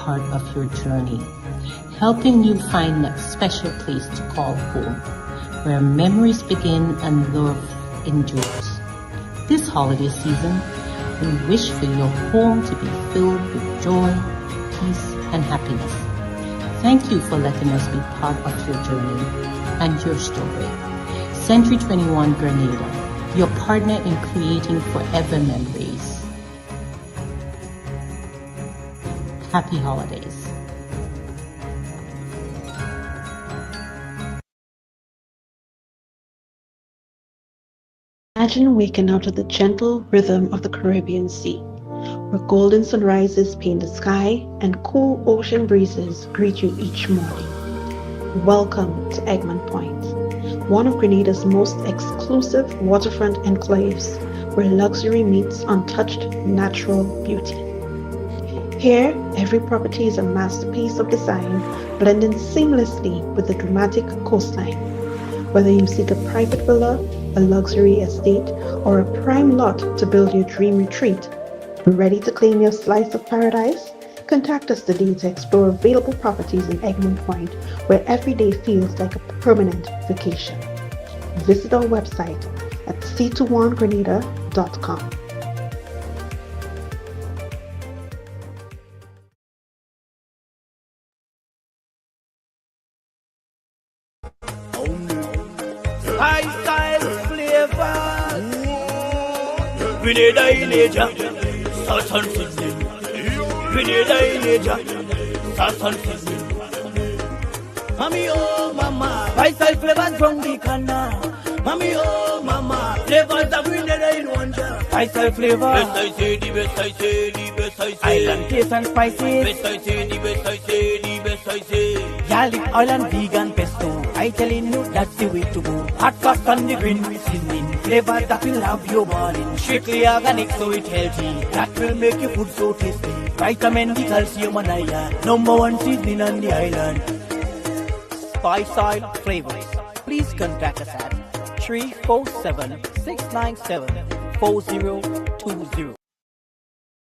part of your journey, helping you find that special place to call home, where memories begin and love endures. This holiday season, we wish for your home to be filled with joy, peace, and happiness. Thank you for letting us be part of your journey and your story. Century 21 Grenada, your partner in creating forever memories. Happy holidays. Imagine waking out to the gentle rhythm of the Caribbean Sea, where golden sunrises paint the sky and cool ocean breezes greet you each morning. Welcome to Egmont Point, one of Grenada's most exclusive waterfront enclaves, where luxury meets untouched natural beauty. Here, every property is a masterpiece of design, blending seamlessly with the dramatic coastline. Whether you seek a private villa, a luxury estate, or a prime lot to build your dream retreat, ready to claim your slice of paradise? Contact us today to explore available properties in Egmont Point, where every day feels like a permanent vacation. Visit our website at c21grenada.com. Grenada in Asia, Southern Sydney. Grenada in Asia, Southern Sydney. Mommy, oh mama, lifestyle flavors from the canna. Mommy, oh mama, flavors of Grenada in one jar. Lifestyle flavors. Best I say, the best I say, the best I say. Island taste and spices. Best I say, the best I say, the best I say. Garlic oil and vegan pesto. I telling you that's the way to go. Hot sauce on the green with seasoning. Flavor that will have your balling. Strictly organic so it's healthy. That will make your food so tasty. Vitamin D, calcium and iron. #1 seasoning on the island. Spice Oil Flavors. Please contact us at 347-697-4020.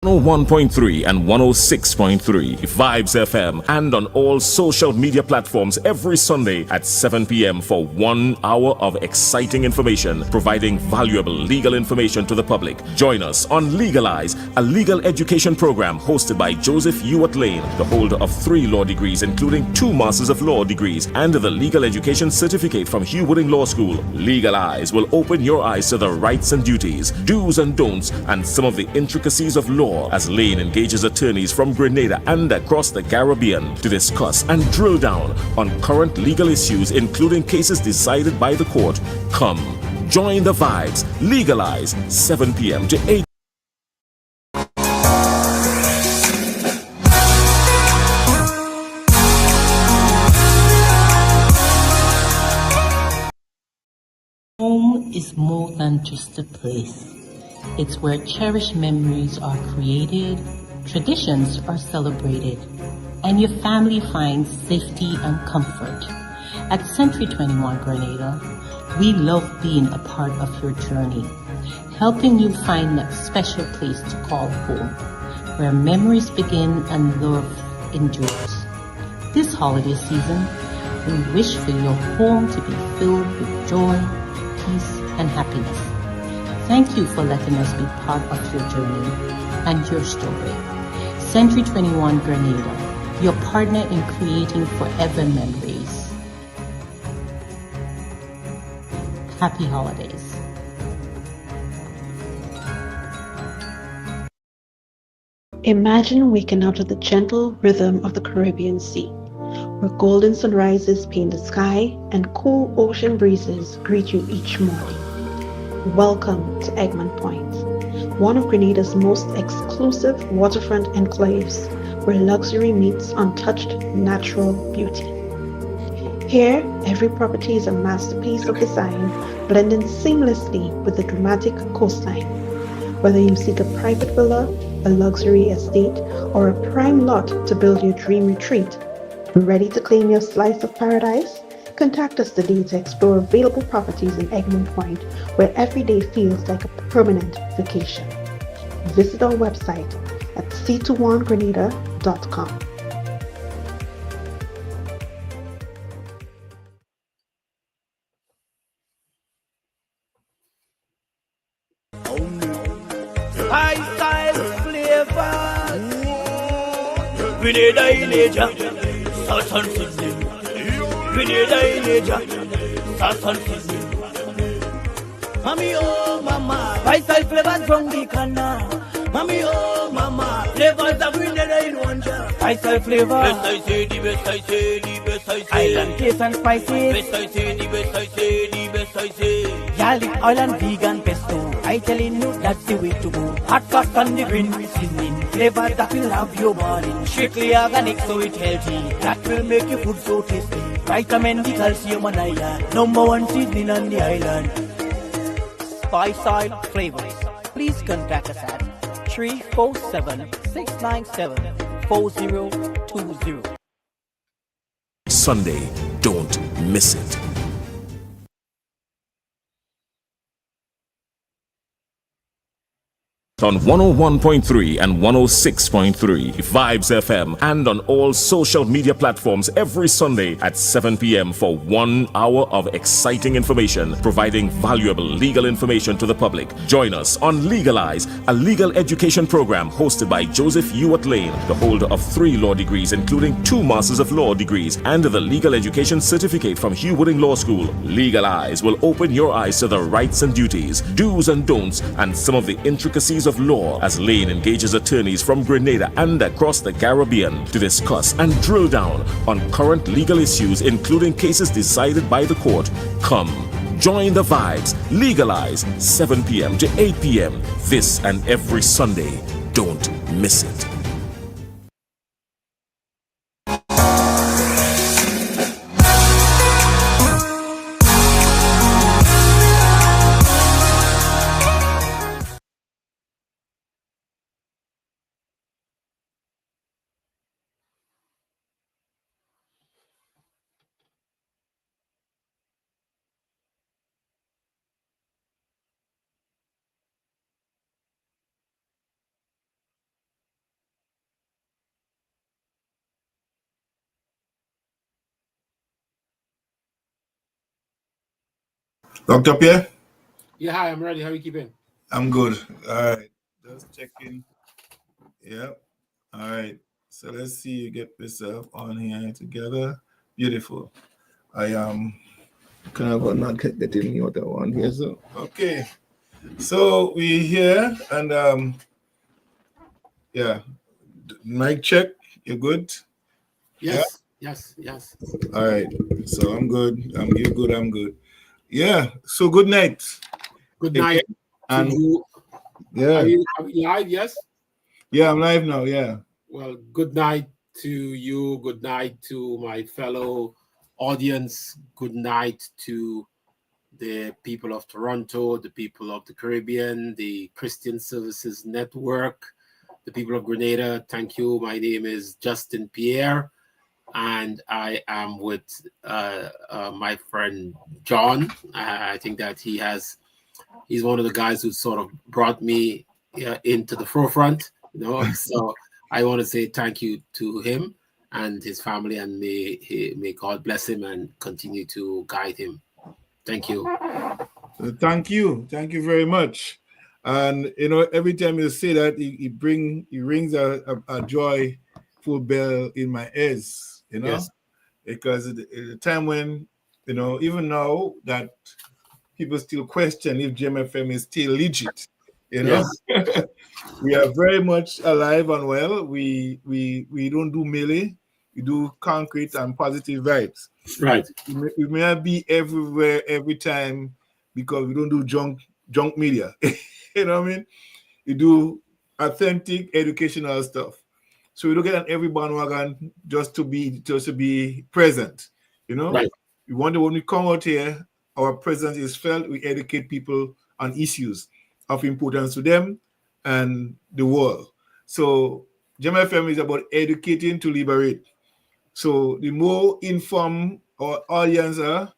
101.3 and 106.3 Vibes FM, and on all social media platforms every Sunday at 7 p.m. for 1 hour of exciting information, providing valuable legal information to the public. Join us on Legalize, a legal education program hosted by Joseph Ewart Lane, the holder of 3 law degrees, including 2 Masters of Law degrees and the legal education certificate from Hugh Wooding Law School. Legalize will open your eyes to the rights and duties, do's and don'ts, and some of the intricacies of law, as Lane engages attorneys from Grenada and across the Caribbean to discuss and drill down on current legal issues, including cases decided by the court. Come, join the vibes. Legalize, 7 p.m. to 8. Home is more than just a place. It's where cherished memories are created, traditions are celebrated, and your family finds safety and comfort. At Century 21 Grenada, we love being a part of your journey, helping you find that special place to call home, where memories begin and love endures. This holiday season, we wish for your home to be filled with joy, peace, and happiness. Thank you for letting us be part of your journey and your story. Century 21 Grenada, your partner in creating forever memories. Happy holidays. Imagine waking out to the gentle rhythm of the Caribbean Sea, where golden sunrises paint the sky and cool ocean breezes greet you each morning. Welcome to Egmont Point, one of Grenada's most exclusive waterfront enclaves, where luxury meets untouched natural beauty. Here, every property is a masterpiece of design, blending seamlessly with the dramatic coastline. Whether you seek a private villa, a luxury estate, or a prime lot to build your dream retreat, ready to claim your slice of paradise? Contact us today to explore available properties in Egmont Point, where every day feels like a permanent vacation. Visit our website at c21grenada.com. Grenada Ileja, Southern Sydney. Grenada Ileja, Southern Sydney. Mommy, oh mama, vital flavors from the canna. Mommy, oh mama, flavors of Grenada in one jar. Vital flavor. Best I say, the best I say, the best I say. Island taste and spices. Best I say, the best I say, the best I say. Garlic oil and vegan pesto. I telling you that's the way to go. Hot sauce on the green with seasoning. Flavor that will have your body. Strictly organic, so it's healthy. That will make your food so tasty. Vitamin D, calcium and iron. #1 seasoning on the island. Spice oil flavors. Please contact us at 347-697-4020. Sunday, don't miss it. On 101.3 and 106.3 Vibes FM and on all social media platforms every Sunday at 7 p.m. for 1 hour of exciting information, providing valuable legal information to the public. Join us on Legalize, a legal education program hosted by Joseph Ewart Lane, the holder of 3 law degrees, including 2 Masters of Law degrees and the legal education certificate from Hugh Wooding Law School. Legalize will open your eyes to the rights and duties, do's and don'ts, and some of the intricacies of law as Lane engages attorneys from Grenada and across the Caribbean to discuss and drill down on current legal issues, including cases decided by the court. Come, join the vibes. Legalize, 7 p.m. to 8 p.m. this and every Sunday. Don't miss it. Dr. Pierre? Yeah, hi, I'm ready. How are you keeping? I'm good. All right. Just checking. Yep. All right. So let's see you get this on here together. Beautiful. I kind of not getting me what I want here. So okay. So we here and yeah. Mic check. You're good? Yes, yeah? yes. All right. So I'm good. You're good. I'm good. Yeah. So good night. Good night to you. Yeah. Are you live? Yes. Yeah, I'm live now. Yeah. Well, good night to you. Good night to my fellow audience. Good night to the people of Toronto, the people of the Caribbean, the Christian Services Network, the people of Grenada. Thank you. My name is Justin Pierre, and I am with my friend John. I think that he's one of the guys who sort of brought me into the forefront, so I want to say thank you to him and his family, and may God bless him and continue to guide him. Thank you. Thank you very much. And every time you say that, it rings a joyful bell in my ears, Yes. because at the time when even now that people still question if GMFM is still legit, Yes. we are very much alive and well. We don't do melee, we do concrete and positive vibes. Right. We may not be everywhere every time because we don't do junk media. You know what I mean? We do authentic educational stuff. So we don't get on every bandwagon just to be present. Right. We wonder when we come out here, our presence is felt. We educate people on issues of importance to them and the world. So GMFM is about educating to liberate. So the more informed our audience are,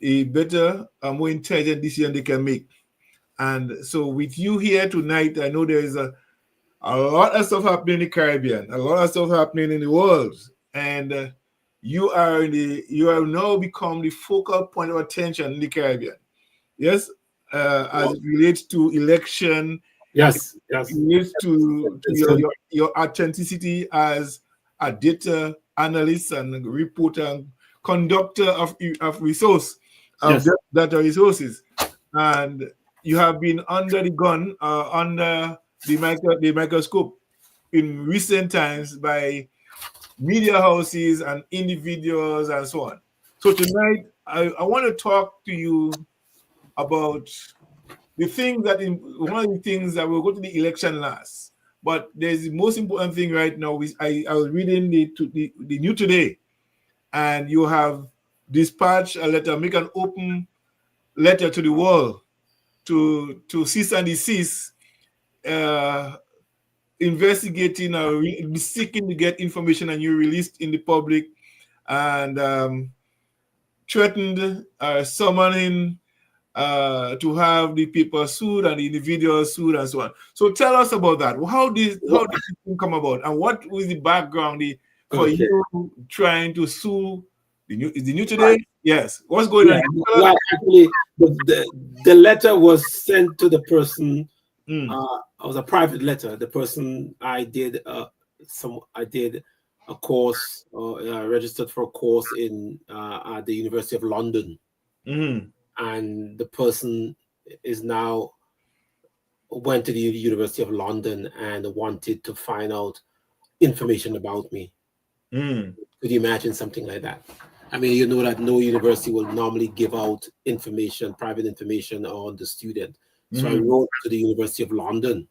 the better and more intelligent decision they can make. And so with you here tonight, I know there is a lot of stuff happening in the Caribbean, a lot of stuff happening in the world, and you have now become the focal point of attention in the Caribbean. Yes, as it relates to election. Yes. It relates to your authenticity as a data analyst and reporter and conductor of resource of data resources, and you have been under the gun, under the microscope in recent times by media houses and individuals and so on. So tonight, I want to talk to you about the thing that one of the things that we'll go to the election last, but there's the most important thing right now. I was reading the New Today, and you have dispatched a letter, make an open letter to the world to cease and desist investigating or seeking to get information, and you released in the public and threatened summoning to have the people sued and the individuals sued and so on. So tell us about that. How did this thing come about, and what was the background for you trying to sue the New Today? Right. Yes. What's going on? Well, actually, the letter was sent to the person. It was a private letter. The person I did a course, registered for a course in at the University of London, and the person is now went to the University of London and wanted to find out information about me. Could you imagine something like that? I mean, you know that no university will normally give out information, private information on the student. So I wrote to the University of London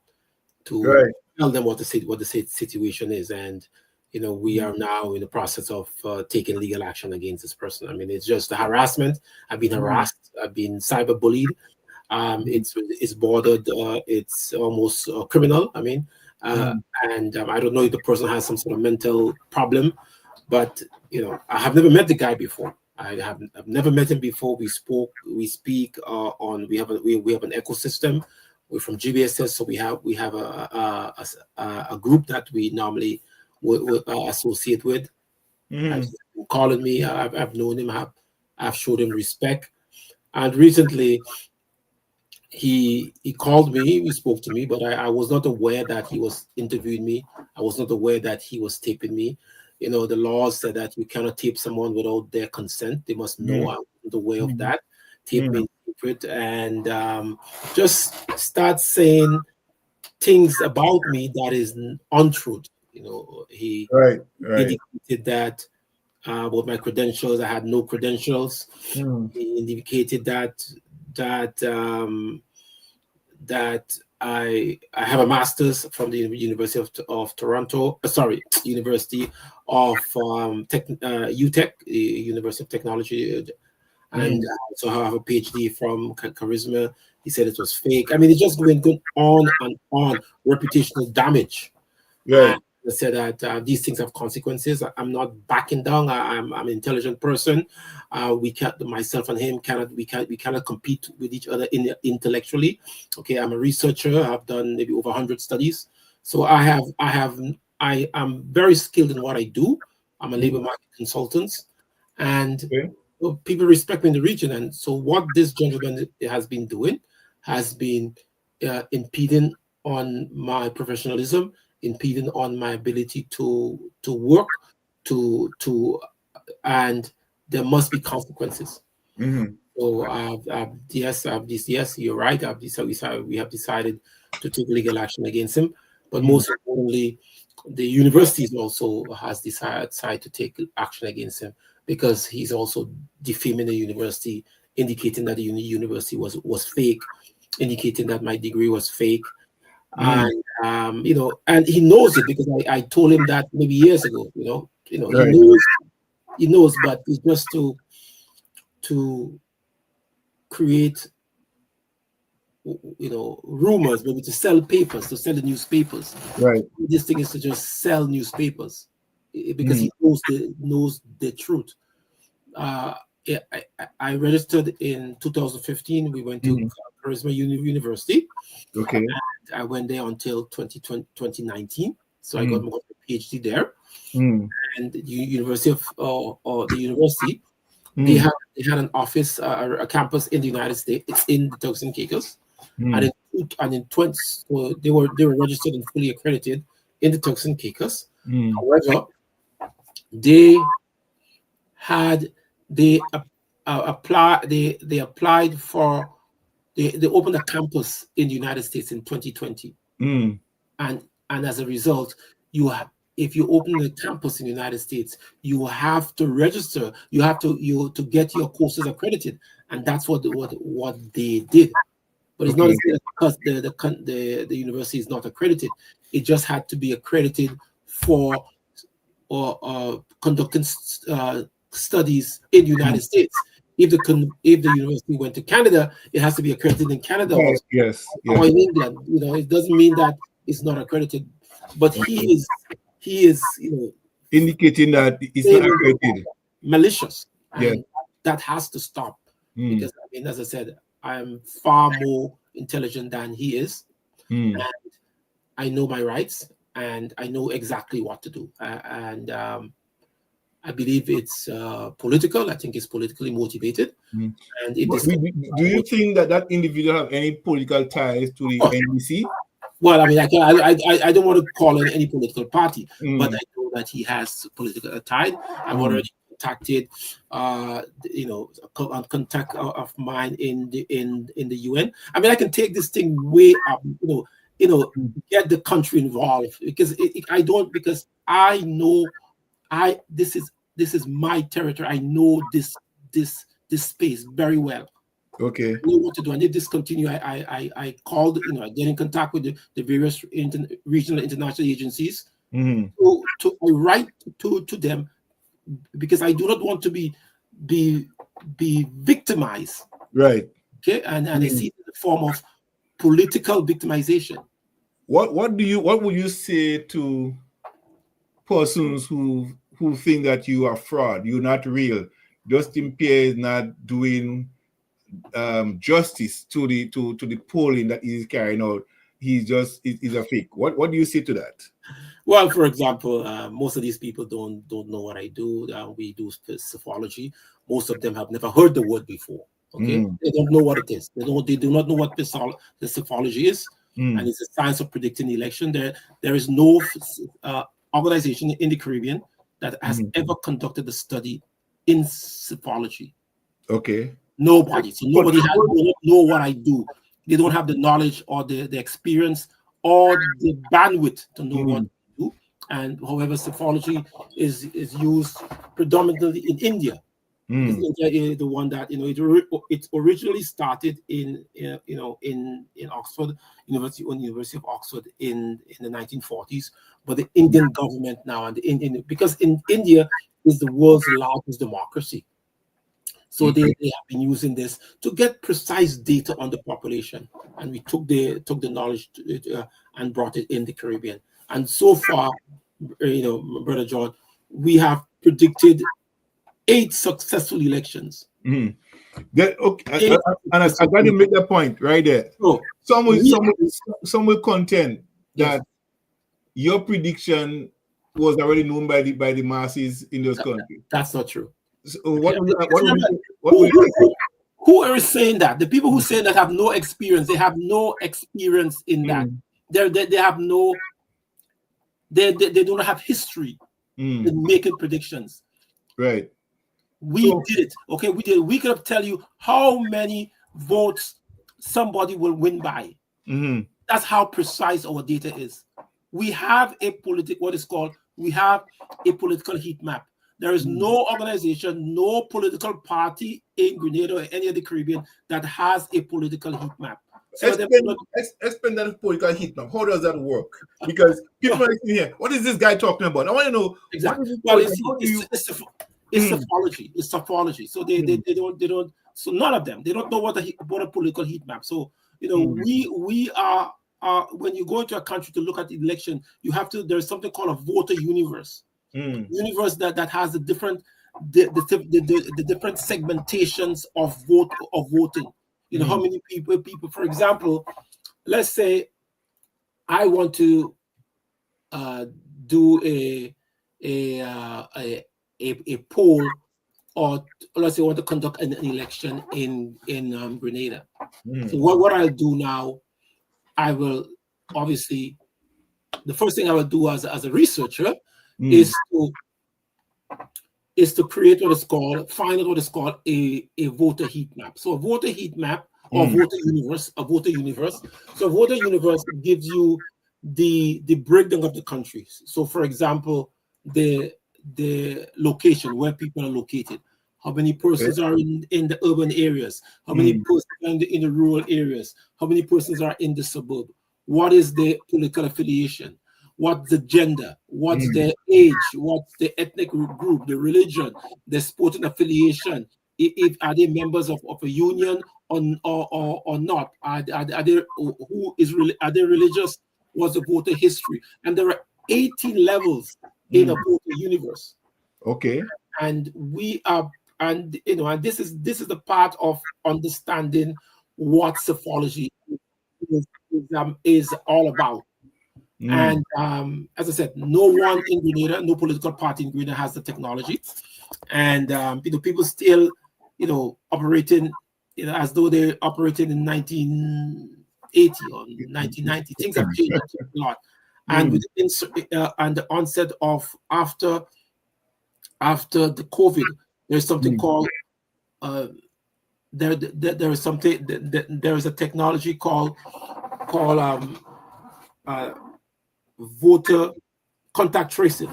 to tell them what the situation is, and we are now in the process of taking legal action against this person. I mean, it's just a harassment. I've been harassed. I've been cyberbullied. It's bordered. It's almost criminal. I mean, and I don't know if the person has some sort of mental problem, but I have never met the guy before. I've never met him before. We speak on. We have an ecosystem. We're from GBSS, so we have a group that we normally associate with. He's calling me. I've known him. I've showed him respect, and recently he called me. He spoke to me, but I was not aware that he was interviewing me. I was not aware that he was taping me. The laws said that you cannot tape someone without their consent. They must know. I wasn't aware of that. Taping secret, and just start saying things about me that is untruth. He indicated that about my credentials. I had no credentials. He indicated that I have a master's from the University of Toronto. University of UTech, University of Technology, and so I have a PhD from Charisma. He said it was fake. I mean, it's just going on and on. Reputational damage. I said that these things have consequences. I'm not backing down. I'm an intelligent person. We can't. Myself and him cannot compete with each other intellectually. Okay, I'm a researcher. I've done maybe over 100 studies. So I am very skilled in what I do. I'm a labor market consultant, and people respect me in the region. And so what this gentleman has been doing has been impeding on my professionalism, impeding on my ability to work, and there must be consequences. So yes, you're right. We have decided to take legal action against him, but most importantly, the university also has decided to take action against him because he's also defaming the university, indicating that the university was fake, indicating that my degree was fake. And and he knows it because I told him that maybe years ago. He knows, but it's just to create rumors, maybe to sell papers, to sell the newspapers. This thing is to just sell newspapers because he knows the truth. I registered in 2015. We went to Charisma University. And I went there until 2019. So I got my PhD there. And the University they had an office, a campus in the United States. It's in the Turks and Caicos. And in 20, so they were registered and fully accredited in the Turks and Caicos. However, they had they applied for they opened a campus in the United States in 2020, and as a result, if you open a campus in the United States, you have to register. You have to get your courses accredited, and that's what they did. But it's not because the university is not accredited. It just had to be accredited for conducting studies in the United States. If the university went to Canada, it has to be accredited in Canada. Yes. Or in England. It doesn't mean that it's not accredited. But he is indicating that it's not accredited. Malicious. And that has to stop. Because as I said, I'm far more intelligent than he is. And I know my rights, and I know exactly what to do. I believe it's political. I think it's politically motivated. And do you think that individual have any political ties to the NDC? Well, I mean, I don't want to call it any political party, but I know that he has political ties. I've already contacted, a contact of mine in the UN. I mean, I can take this thing way up, get the country involved, because I know this is my territory. I know this space very well. Okay. I know what to do. And if this continue, I called, I get in contact with the various regional international agencies to write to them, because I do not want to be victimized. Right. Okay. And I see it in the form of political victimization. What would you say to persons who think that you are fraud, you're not real, Justine Pierre is not doing justice to the polling that he's carrying out, he's a fake? What do you say to that? Well, for example, most of these people don't know what I do. We do psephology. Most of them have never heard the word before. Okay, they don't know what it is. They do not know what the psephology is, and it's a science of predicting the election. There is no organization in the Caribbean that has ever conducted a study in psephology. Okay. Nobody. So nobody don't know what I do. They don't have the knowledge or the experience or the bandwidth to know what I do. And however, psephology is used predominantly in India. India is the one that it originally started in Oxford University of Oxford in the 1940s, but the Indian government now and because India is the world's largest democracy. So they have been using this to get precise data on the population, and we took the knowledge and brought it in the Caribbean. And so far, Brother John, we have predicted 8 successful elections. Okay, and I got to make that point right there. Some will contend that your prediction was already known by the masses in those countries. That's not true. So who are saying that? The people who say that have no experience. They have no experience in that. They have no. They do not have history in making predictions. Right. We did it. Okay, we did it. We could tell you how many votes somebody will win by. That's how precise our data is. We have a political heat map. There is no organization, no political party in Grenada or any of the Caribbean that has a political heat map. So explain that political heat map. How does that work? Because people are here. What is this guy talking about? I want to know exactly. Well, it's psephology. It's psephology. So they don't. So none of them. They don't know what a political heat map. So we are. When you go into a country to look at the election, you have to. There's something called a voter universe. Universe that has the different different segmentations of voting. How many people. For example, let's say I want to do a poll, or let's say I want to conduct an election in Grenada. So what I'll do now, I will obviously, the first thing I will do as a researcher is to is to create what is called, find out what is called a voter heat map. So a voter heat map or voter universe, a voter universe. So a voter universe gives you the breakdown of the countries. So for example, the location where people are located. How many persons are in the urban areas? How many persons are in the rural areas? How many persons are in the suburb? What is their political affiliation? What's the gender? What's their age? What's the ethnic group, the religion, the sporting affiliation? If are they members of a union or not? Are they are they religious? What's the voter history? And there are 18 levels in a voter universe. Okay. And we are, and this is the part of understanding what psephology is all about. And as I said, no one in Grenada, no political party in Grenada has the technology, and people still, operating, as though they're operating in 1980 or 1990. Things have changed a lot, and with and the onset of after the COVID, there's something called there is a technology called voter contact tracing.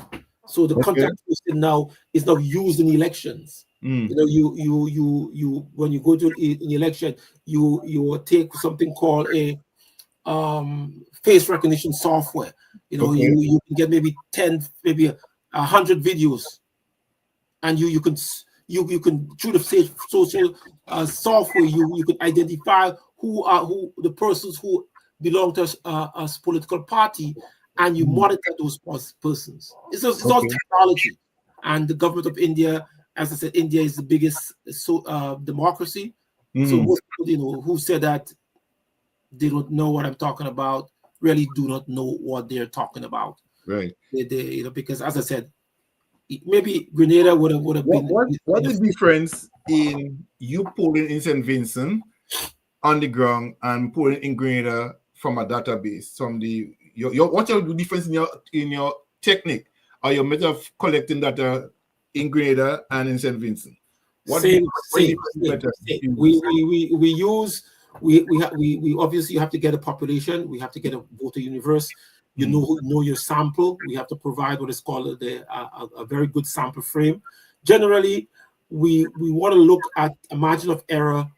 So the contact tracing now is now used in elections. You when you go to an election, you take something called a face recognition software. You can get maybe 10, maybe 100 videos, and you can through the social software you can identify who the persons who belong to a political party, and you monitor those persons. It's all technology. And the government of India, as I said, India is the biggest democracy. So most people, who said that they don't know what I'm talking about, really do not know what they're talking about. Right. They because as I said, maybe Grenada would have been. What is the difference in you polling in St. Vincent on the ground and polling in Grenada from a database? From what's the difference in your technique or your method of collecting data in Grenada and in St. Vincent? Same. We obviously have to get a population. We have to get a voter universe. Know your sample. We have to provide what is called a very good sample frame. Generally, we want to look at a margin of error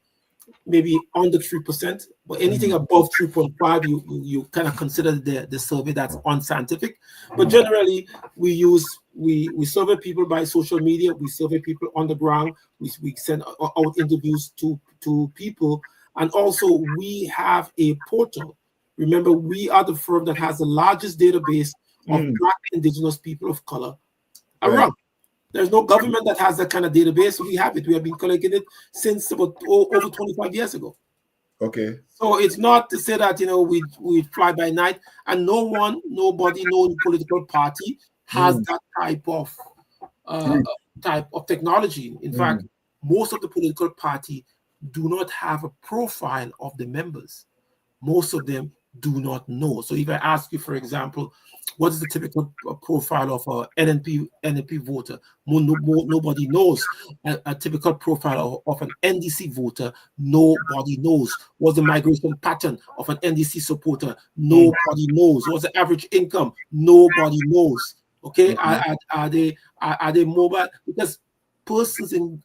maybe under 3%, but anything above 3.5, you kind of consider the survey that's unscientific. But generally, we survey people by social media. We survey people on the ground. We send out interviews to people, and also we have a portal. Remember, we are the firm that has the largest database of Black Indigenous people of color around. There's no government that has that kind of database. We have it. We have been collecting it since about over 25 years ago. Okay. So it's not to say that we fly by night, and nobody, no political party has that type of technology. In fact, most of the political party do not have a profile of the members. Most of them do not know. So if I ask you, for example, what is the typical profile of an NNP voter? Nobody knows. A typical profile of an NDC voter, nobody knows. What's the migration pattern of an NDC supporter? Nobody knows. What's the average income? Nobody knows. Okay, are they mobile? Because persons in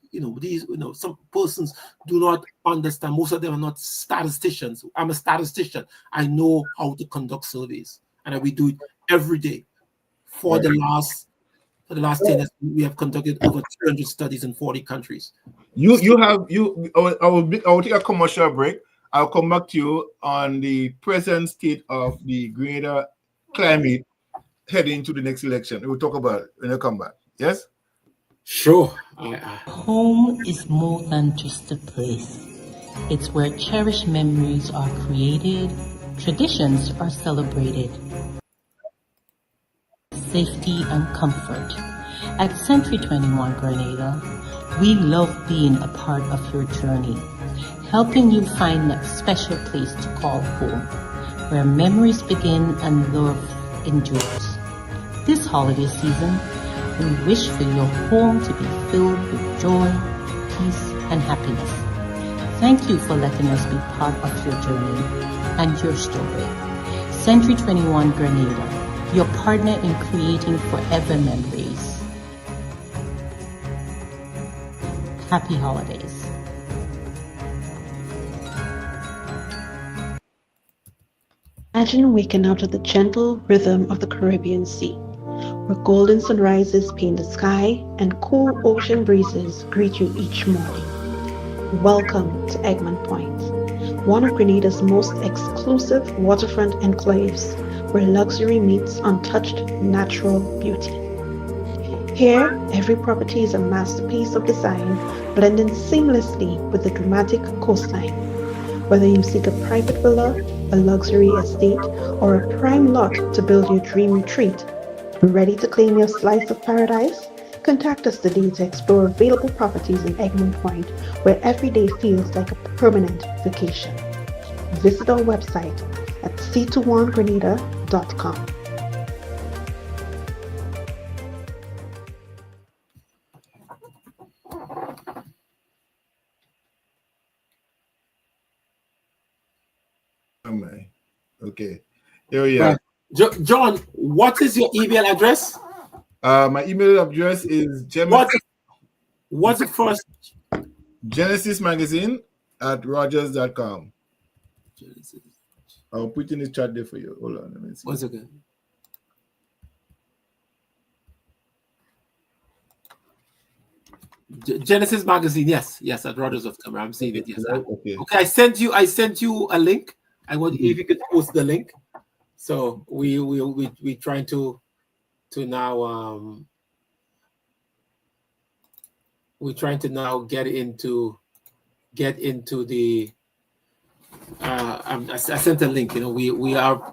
some persons do not understand. Most of them are not statisticians. I'm a statistician. I know how to conduct surveys, and we do it every day. For the last 10 years, we have conducted over 200 studies in 40 countries. I will take a commercial break. I'll come back to you on the present state of the Grenada climate heading to the next election. We'll talk about it when I come back. Yes? Sure. Home is more than just a place. It's where cherished memories are created, traditions are celebrated, safety and comfort. At Century 21 Grenada, we love being a part of your journey, helping you find that special place to call home, where memories begin and love endures. This holiday season, We wish for your home to be filled with joy, peace, and happiness. Thank you for letting us be part of your journey and your story. Century 21 Grenada, your partner in creating forever memories. Happy holidays. Imagine waking up to the gentle rhythm of the Caribbean Sea, where golden sunrises paint the sky and cool ocean breezes greet you each morning. Welcome to Egmont Point, one of Grenada's most exclusive waterfront enclaves, where luxury meets untouched natural beauty. Here, every property is a masterpiece of design, blending seamlessly with the dramatic coastline. Whether you seek a private villa, a luxury estate, or a prime lot to build your dream retreat, ready to claim your slice of paradise? Contact us today to explore available properties in Egmont Point, where every day feels like a permanent vacation. Visit our website at c21grenada.com. Okay. Here we are. John, what is your email address? My email address is what's the first? Genesis Magazine at rogers.com. I'll put in the chat there for you. Hold on. Let me see. 1 second. Genesis Magazine, yes, at Rogers.com. I'm seeing it. Yes. Okay. I sent you a link. I want if you could post the link. So we trying to now we're trying to now get into the I sent a link. You know,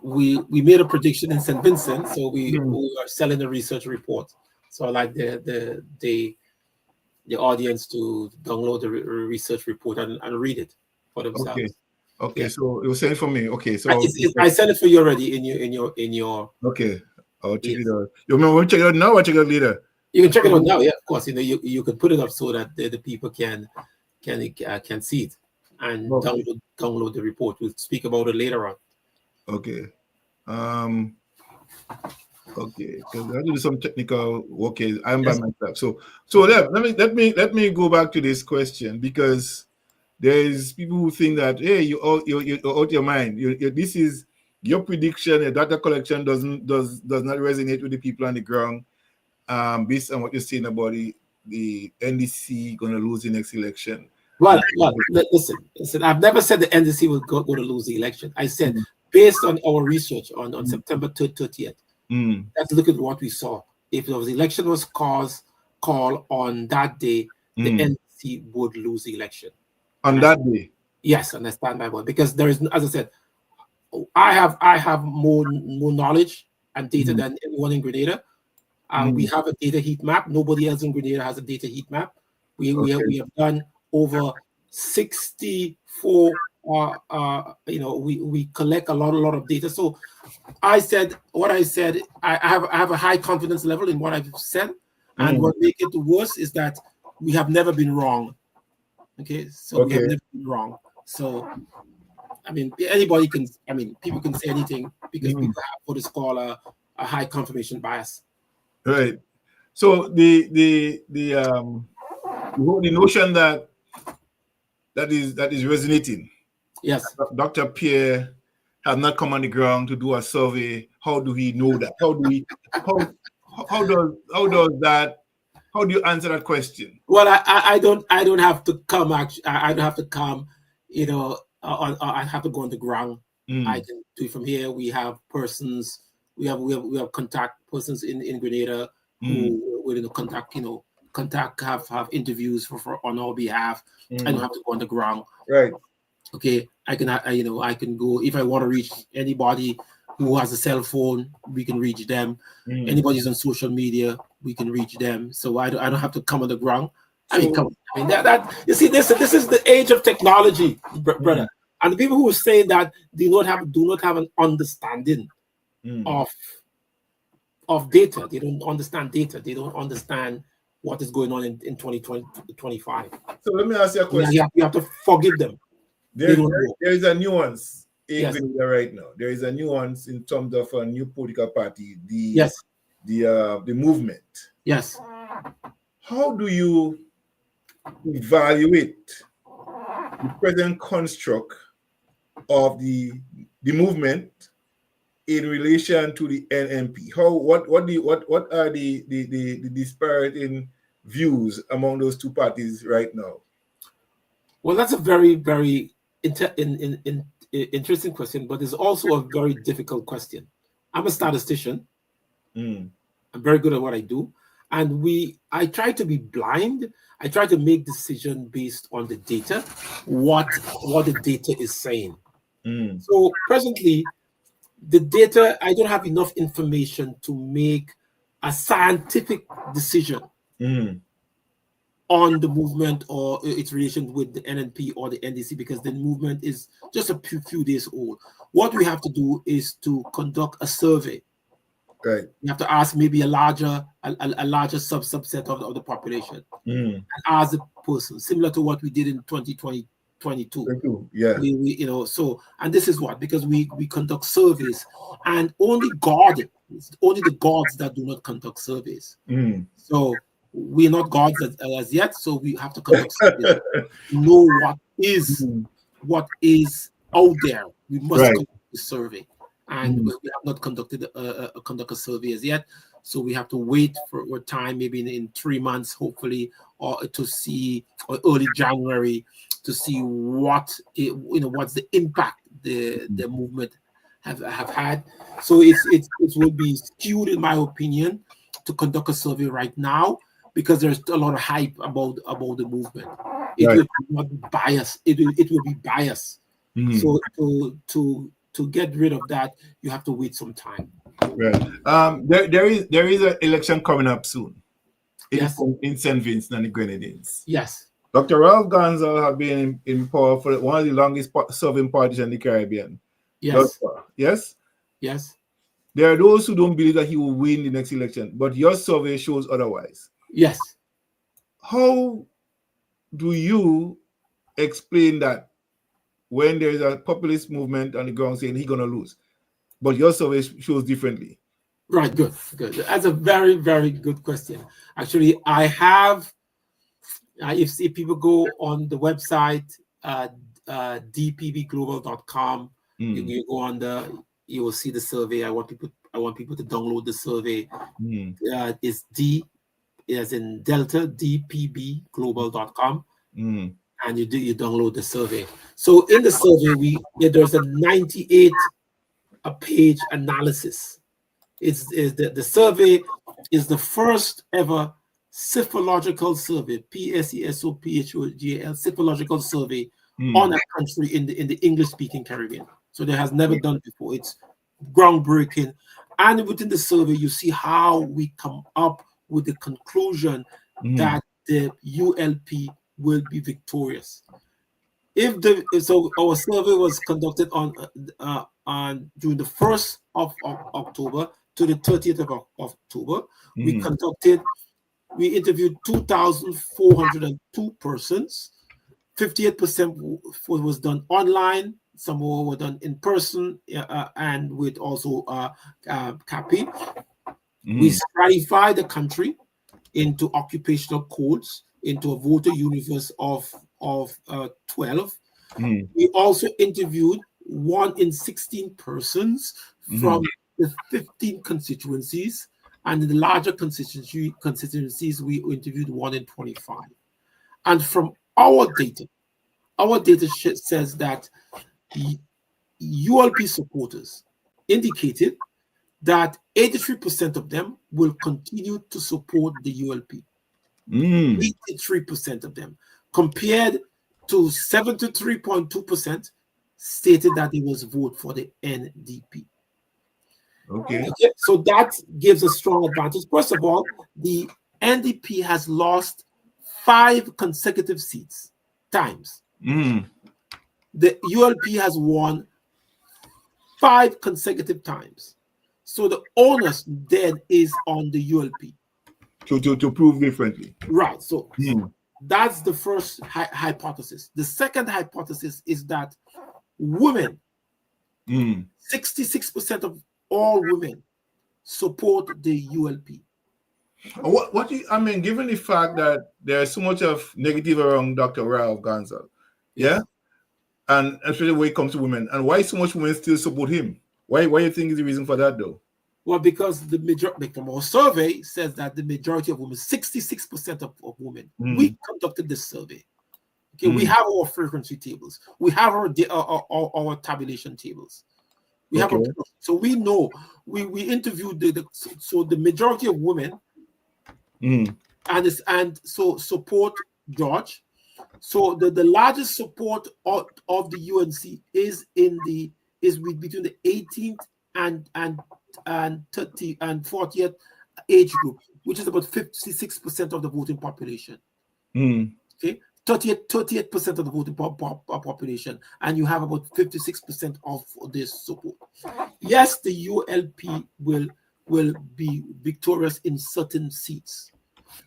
we made a prediction in St. Vincent, so we are selling a research report. So I like the audience to download the research report and read it for themselves. Okay. So it was sent for me. Okay, so I sent it for you already in your. Okay, I'll check it out. You want to check it out now or check it out later? You can check it out now. Yeah, of course. You know, you can put it up so that the people can see it and download the report. We'll speak about it later on. Okay. Okay, because I do some technical. Okay, I'm by myself. So let me go back to this question, because there's people who think that, hey, you're out your mind. This is your prediction. Your data collection does not resonate with the people on the ground. Based on what you're saying about the NDC going to lose the next election. Well, listen. I've never said the NDC will go to lose the election. I said based on our research on September 30th. Let's look at what we saw. If the election was called on that day, the NDC would lose the election. On that day? Yes, and I stand by one, because there is, as I said, I have more knowledge and data than anyone in Grenada. We have a data heat map. Nobody else in Grenada has a data heat map. We have done over 64. We collect a lot of data. So I said what I said. I have a high confidence level in what I've said, and what makes it worse is that we have never been wrong. Okay, so we have never been wrong. So I mean, anybody can. I mean, people can say anything because people have what is called a high confirmation bias. Right. So the notion that is resonating. Yes. Dr. Pierre has not come on the ground to do a survey. How do we know that? How do you answer that question? Well, I don't have to come. Actually, I don't have to come. You know, I have to go on the ground. I can do it from here. We have persons. We have contact persons in Grenada who will contact have interviews for on our behalf. I don't have to go on the ground. Right. Okay. I can go if I want to reach anybody who has a cell phone. We can reach them. Anybody's on social media, we can reach them. So I don't have to come on the ground. That you see, this is the age of technology, brother. And the people who say that do not have an understanding of of data. They don't understand data. They don't understand what is going on in 2025. So let me ask you a question. You have to forgive them. There is a nuance Yes. right now. There is a nuance in terms of a new political party, Yes. the movement. Yes. How do you evaluate the present construct of the movement in relation to the NMP? What are the disparate in views among those two parties right now? Well, that's a very, very interesting question, but it's also a very difficult question. I'm a statistician. I'm very good at what I do. And I try to be blind. I try to make decisions based on the data, what the data is saying. So presently, the data, I don't have enough information to make a scientific decision on the movement or its relation with the NNP or the NDC, because the movement is just a few days old. What we have to do is to conduct a survey. Right. You have to ask maybe a larger subset of the population and ask the person, similar to what we did in 2022. Yeah. And this is what, because we conduct surveys, and only the gods that do not conduct surveys. So we're not gods as yet, so we have to conduct surveys to know what is out there. We must conduct the survey. And we have not conducted a survey as yet, so we have to wait for a time, maybe in 3 months, hopefully, or early January, to see what's the impact the movement have had. So it will be skewed, in my opinion, to conduct a survey right now, because there's a lot of hype about the movement. It will not be biased. It will be biased. So to get rid of that, you have to wait some time. Right. There is an election coming up soon. In St. Vincent and the Grenadines. Yes. Dr. Ralph Gonzalez has been in power for one of the longest serving parties in the Caribbean. Yes. Yes? Yes. There are those who don't believe that he will win the next election, but your survey shows otherwise. Yes. How do you explain that when there is a populist movement on the ground saying he's going to lose, but your survey shows differently? Right, good. That's a very, very good question. Actually, I have, if people go on the website, dpbglobal.com, you go on you will see the survey. I want people to download the survey. It's D, as in Delta, dpbglobal.com. And you download the survey. So in the survey, there's a 98-page analysis. The survey is the first ever psephological survey, PSESOPHOGAL, psephological survey on a country in the English-speaking Caribbean. So there has never done before. It's groundbreaking. And within the survey, you see how we come up with the conclusion that the ULP will be victorious. So our survey was conducted on during the 1st of October to the 30th of October. We interviewed 2,402 persons. 58% was done online. Some more were done in person, and with also CAPI. We stratified the country into occupational codes, into a voter universe of 12. We also interviewed 1 in 16 persons from the 15 constituencies, and in the larger constituencies, we interviewed 1 in 25. And from our data says that ULP supporters indicated that 83% of them will continue to support the ULP. 83% of them, compared to 73.2% stated that they was vote for the NDP. Okay, so that gives a strong advantage. First of all, the NDP has lost 5 consecutive times. The ULP has won 5 consecutive times. So the onus then is on the ULP. To prove differently. Right. So that's the first hypothesis. The second hypothesis is that women, 66% of all women support the ULP. What do you, I mean, given the fact that there's so much of negative around Dr. Ralph Gonzalez, yeah? And especially when it comes to women, and why so much women still support him? Why do you think is the reason for that, though? Well, because the majority, from our survey, says that the majority of women, 66% of women, we conducted this survey. Okay, we have our frequency tables, we have our tabulation tables, we have so we know we interviewed so the majority of women and so support George. So the largest support of the UNC is between the 18th and 30 and 40th age group, which is about 56% of the voting population. Okay, 38% of the voting population, and you have about 56% of this support. Yes, the ULP will be victorious in certain seats.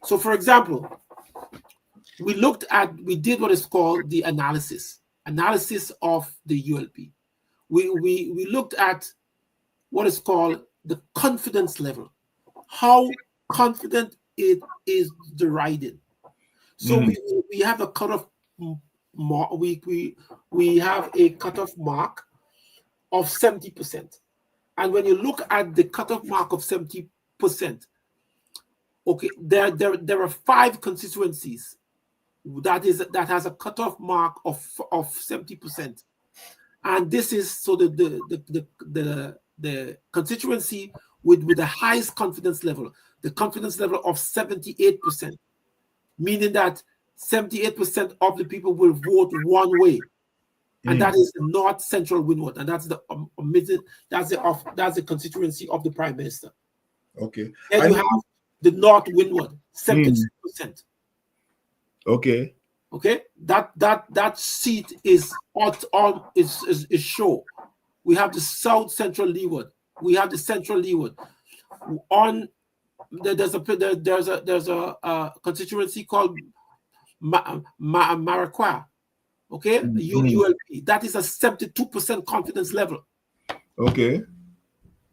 So, for example, we did what is called the analysis of the ULP. We looked at what is called the confidence level, how confident it is the riding. So we have a cutoff mark. We have a cutoff mark of 70%, and when you look at the cutoff mark of 70%, okay, there are 5 constituencies that has a cutoff mark of 70%, and this is so the constituency with the highest confidence level, the confidence level of 78%, meaning that 78% of the people will vote one way, and that is the North Central Windward, and that's the constituency of the Prime Minister. Okay. Then you have the North Windward, 76%. Okay. Okay. That seat is show. We have the South Central Leeward. We have the Central Leeward. There's a constituency called Maracua. Okay, ULP. That is a 72% confidence level. Okay.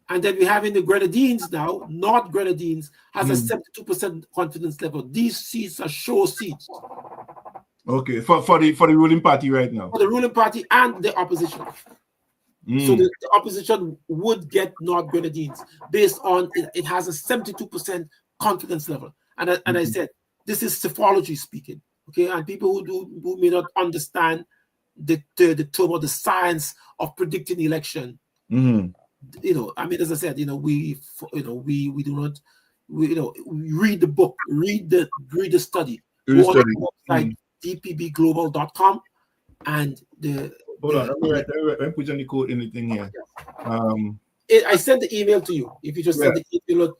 And then we have in the Grenadines now, North Grenadines has a 72% confidence level. These seats are show seats. Okay, for the ruling party right now. For the ruling party and the opposition. So the opposition would get North Grenadines based on it has a 72% confidence level. And I said, this is psephology speaking. Okay, and people who may not understand the term or the science of predicting election, I mean, as I said, we do not, we read the book, read the study. Go on the website dpbglobal.com and hold on, let me put on the code anything here. I sent the email to you. If you just send the email,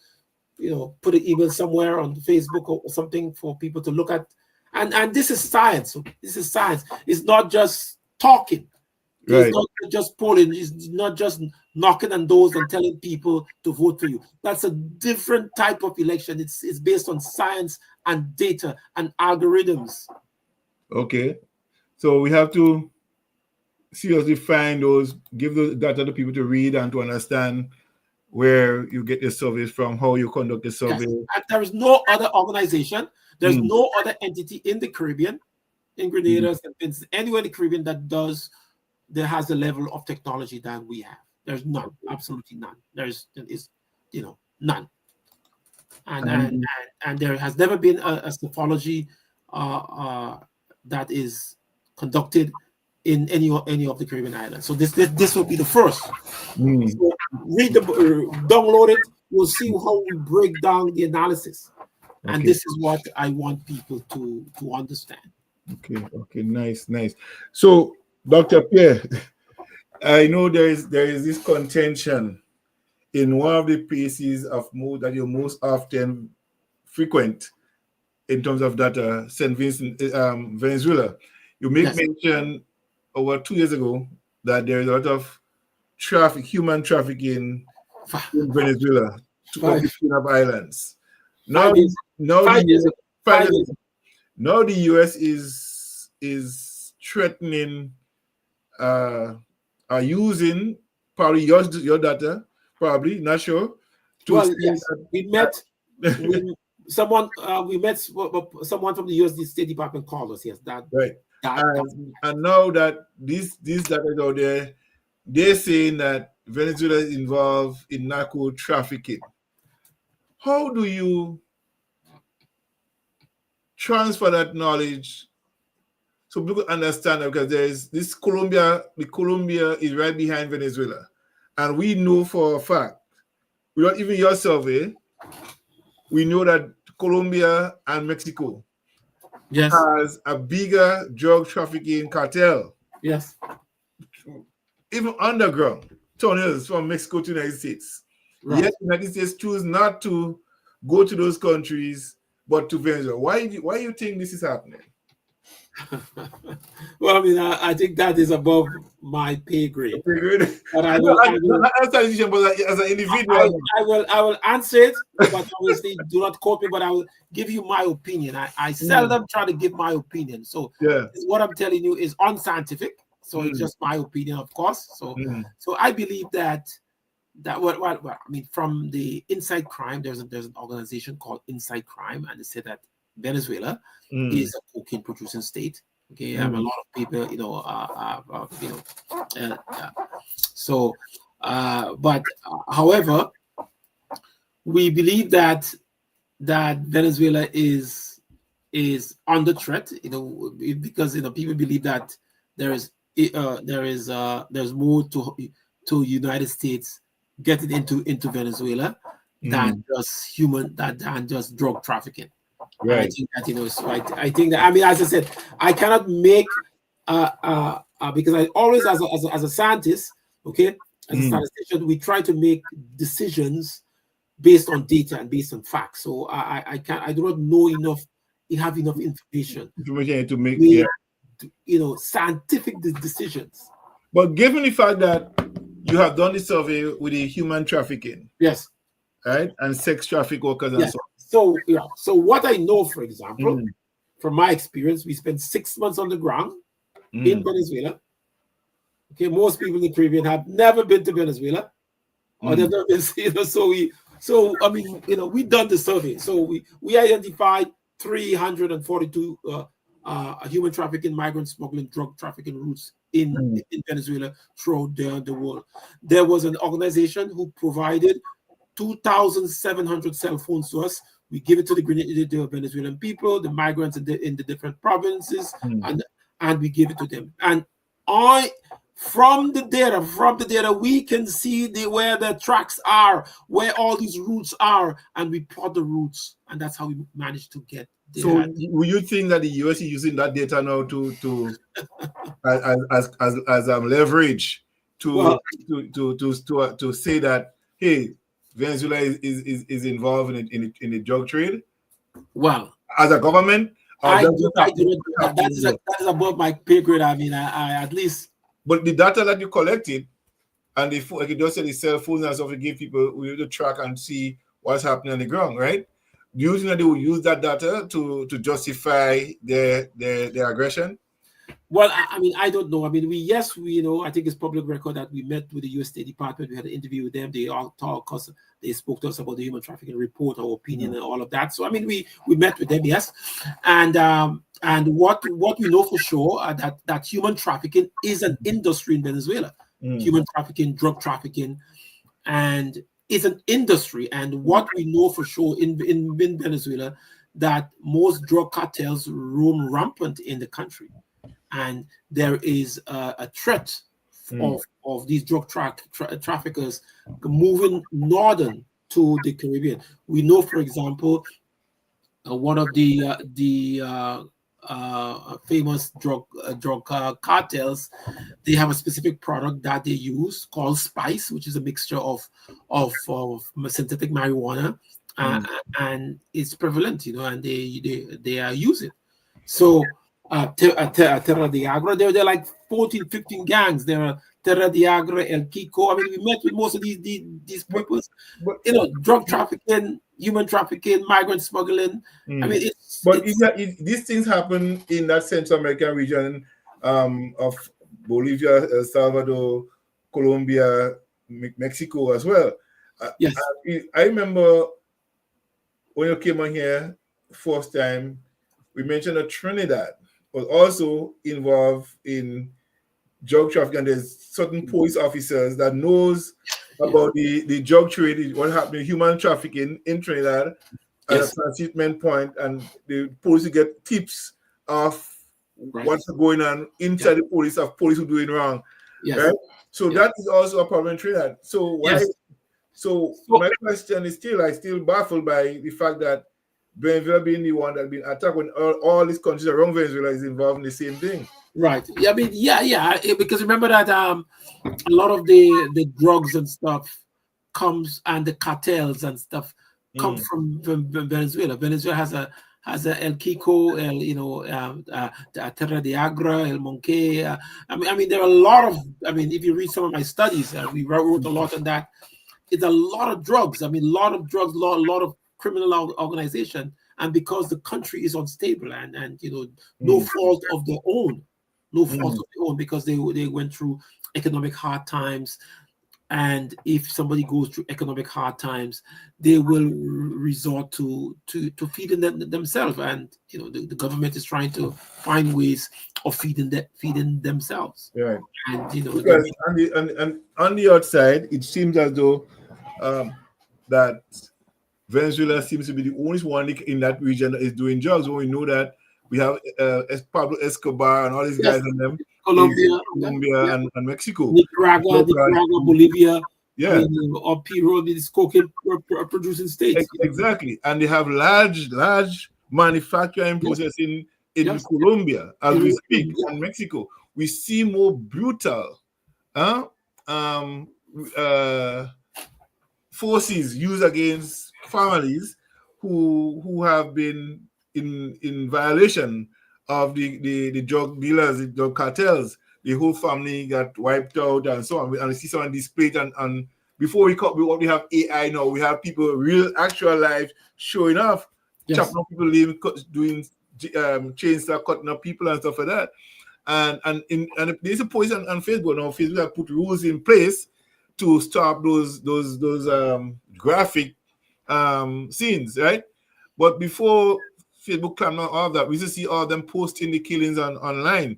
put an email somewhere on Facebook or something for people to look at. And this is science. This is science. It's not just talking. It's not just polling. It's not just knocking on doors and telling people to vote for you. That's a different type of election. It's based on science and data and algorithms. Okay. So we have to seriously find those, give those data to people to read and to understand where you get the surveys from, how you conduct the survey. Yes. And there is no other organization, there's no other entity in the Caribbean, in Grenada, and anywhere in the Caribbean that has a level of technology that we have. There's none, absolutely none. There is none. And there has never been a psephology that is conducted in any of the Caribbean islands. So this will be the first. So read download it. We'll see how we break down the analysis, and this is what I want people to understand. Okay, nice. So, Dr. Pierre, I know there is this contention in one of the places that you're most often frequent in terms of data, St. Vincent, Venezuela. You made mention over 2 years ago that there is a lot of human trafficking in Venezuela, of the Queen of Islands. Now, 5 years. now 5 years. 5 years. years. Now the US is threatening are using probably your data, probably not sure. Well, yes, we met someone. We met someone from the U.S. State Department called us. Yes, that right. And now that this data is out there, they're saying that Venezuela is involved in narco trafficking. How do you transfer that knowledge so people understand that? Because there's this Colombia is right behind Venezuela, and we know for a fact, without even your survey, we know that Colombia and Mexico has a bigger drug trafficking cartel. Yes. Even underground tunnels from Mexico to the United States. Right. Yet the United States choose not to go to those countries, but to Venezuela. Why do you think this is happening? Well, I mean, I think that is above my pay grade. But I will as an individual, I will answer it, but obviously do not quote me. But I will give you my opinion. I seldom try to give my opinion. So what I'm telling you is unscientific. So it's just my opinion, of course. So so I believe that well, I mean, from the Inside Crime, there's an organization called Inside Crime, and they say that Venezuela is a cocaine producing state. Okay, a lot of people, but however, we believe that Venezuela is under threat. Because people believe that there's more to United States getting into Venezuela than just drug trafficking. Right. I think that I think that, I mean, as I said, I cannot make because I always as a scientist, okay, as a statistician, we try to make decisions based on data and based on facts. So I do not know have enough information to make scientific decisions. But given the fact that you have done the survey with the human trafficking, yes, right, and sex traffic workers, and so on. So what I know, for example, from my experience, we spent 6 months on the ground in Venezuela. Okay, most people in the Caribbean have never been to Venezuela, or they've never been. So I mean, we done the survey. So we identified 342 human trafficking, migrant smuggling, drug trafficking routes in Venezuela throughout the world. There was an organization who provided 2,700 cell phones to us. We give it to the Venezuelan people, the migrants in the different provinces, and we give it to them. And from the data, we can see where the tracks are, where all these routes are, and we plot the routes, and that's how we managed to get there. So, will you think that the US is using that data now to as leverage to say that, hey, Venezuela is involved in the drug trade? Well, as a government, that is above my pay grade. I mean, I at least. But the data that you collected, and like you just said, the cell phones and stuff, to give people we to track and see what's happening on the ground, right? Do you think that they will use that data to justify their aggression? Well, I mean, I don't know. I mean, I think it's public record that we met with the U.S. State Department. We had an interview with them. They all talked, because they spoke to us about the human trafficking report, our opinion, and all of that. So, I mean, we met with them, yes. And what we know for sure that human trafficking is an industry in Venezuela. Human trafficking, drug trafficking, and it's an industry. And what we know for sure in Venezuela, that most drug cartels roam rampant in the country. And there is a threat of these drug traffickers moving northern to the Caribbean. We know, for example, one of the famous drug cartels, they have a specific product that they use called spice, which is a mixture of synthetic marijuana, and it's prevalent, and they use it. So Terra de Agua, they're like 14, 15 gangs. There are Terra de Agra, El Kiko. I mean, we met with most of these people. But You know, drug trafficking, human trafficking, migrant smuggling. I mean, these things happen in that Central American region of Bolivia, El Salvador, Colombia, Mexico as well. Yes. I remember when you came on here first time, we mentioned that Trinidad was also involved in drug trafficking. There's certain police officers that knows about the drug trade, what happened in human trafficking in Trinidad at a transshipment point, and the police get tips of what's going on inside the police of police who doing wrong. Right? So that is also a problem in Trinidad. So why? So my question is still, I still baffled by the fact that Venezuela being the one that been attacked when all these countries around Venezuela is involved in the same thing. Right. Yeah. I mean, because remember that a lot of the drugs and stuff comes, and the cartels and stuff come from Venezuela. Venezuela has a El Kiko, Terra de Agra, El Monque. I mean, there are a lot of. I mean, if you read some of my studies, we wrote a lot on that. It's a lot of drugs. I mean, a lot of drugs, a lot of criminal organization, and because the country is unstable and no fault of their own, because they went through economic hard times, and if somebody goes through economic hard times, they will resort to feeding themselves, and the government is trying to find ways of feeding themselves. Right. And because on the outside, it seems as though that Venezuela seems to be the only one in that region that is doing drugs. When we know that we have Pablo Escobar and all these guys in them, Colombia and Mexico, Nicaragua, Bolivia, or Peru, these cocaine producing states. Exactly, and they have large manufacturing processing in Colombia as we speak, and Mexico. We see more brutal forces used against families who have been in violation of the drug dealers, the drug cartels. The whole family got wiped out and so on. And we see some displayed, and before we have AI now, we have people real actual life showing off, chopping up people, doing chainsaw, cutting up people and stuff like that. And there's a police on Facebook now. Facebook have put rules in place to stop those graphic scenes, right? But before Facebook clamped on all of that, we used to see all of them posting the killings online,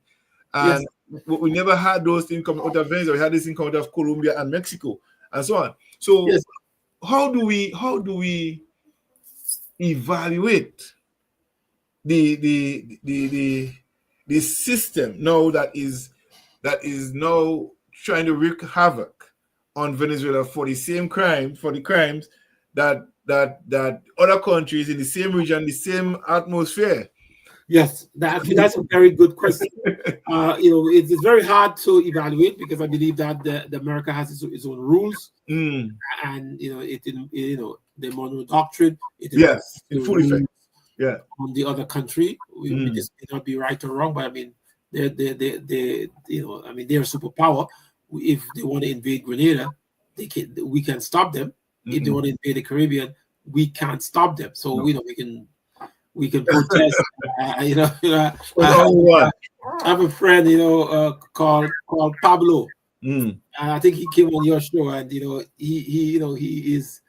and we never had those things coming out of Venezuela. We had this thing coming out of Colombia and Mexico and so on. So how do we evaluate the system now that is now trying to wreak havoc on Venezuela for the same crimes, that other countries in the same region, the same atmosphere? Yes, that's a very good question. It's very hard to evaluate because I believe that the America has its own rules, and the Monroe Doctrine. In full effect. On the other country, this may not be right or wrong, but I mean, they're a superpower. If they want to invade Grenada, we can stop them. If they want to invade the Caribbean, we can't stop them. So we can protest. I have a friend, called Pablo. I think he came on your show, and he is,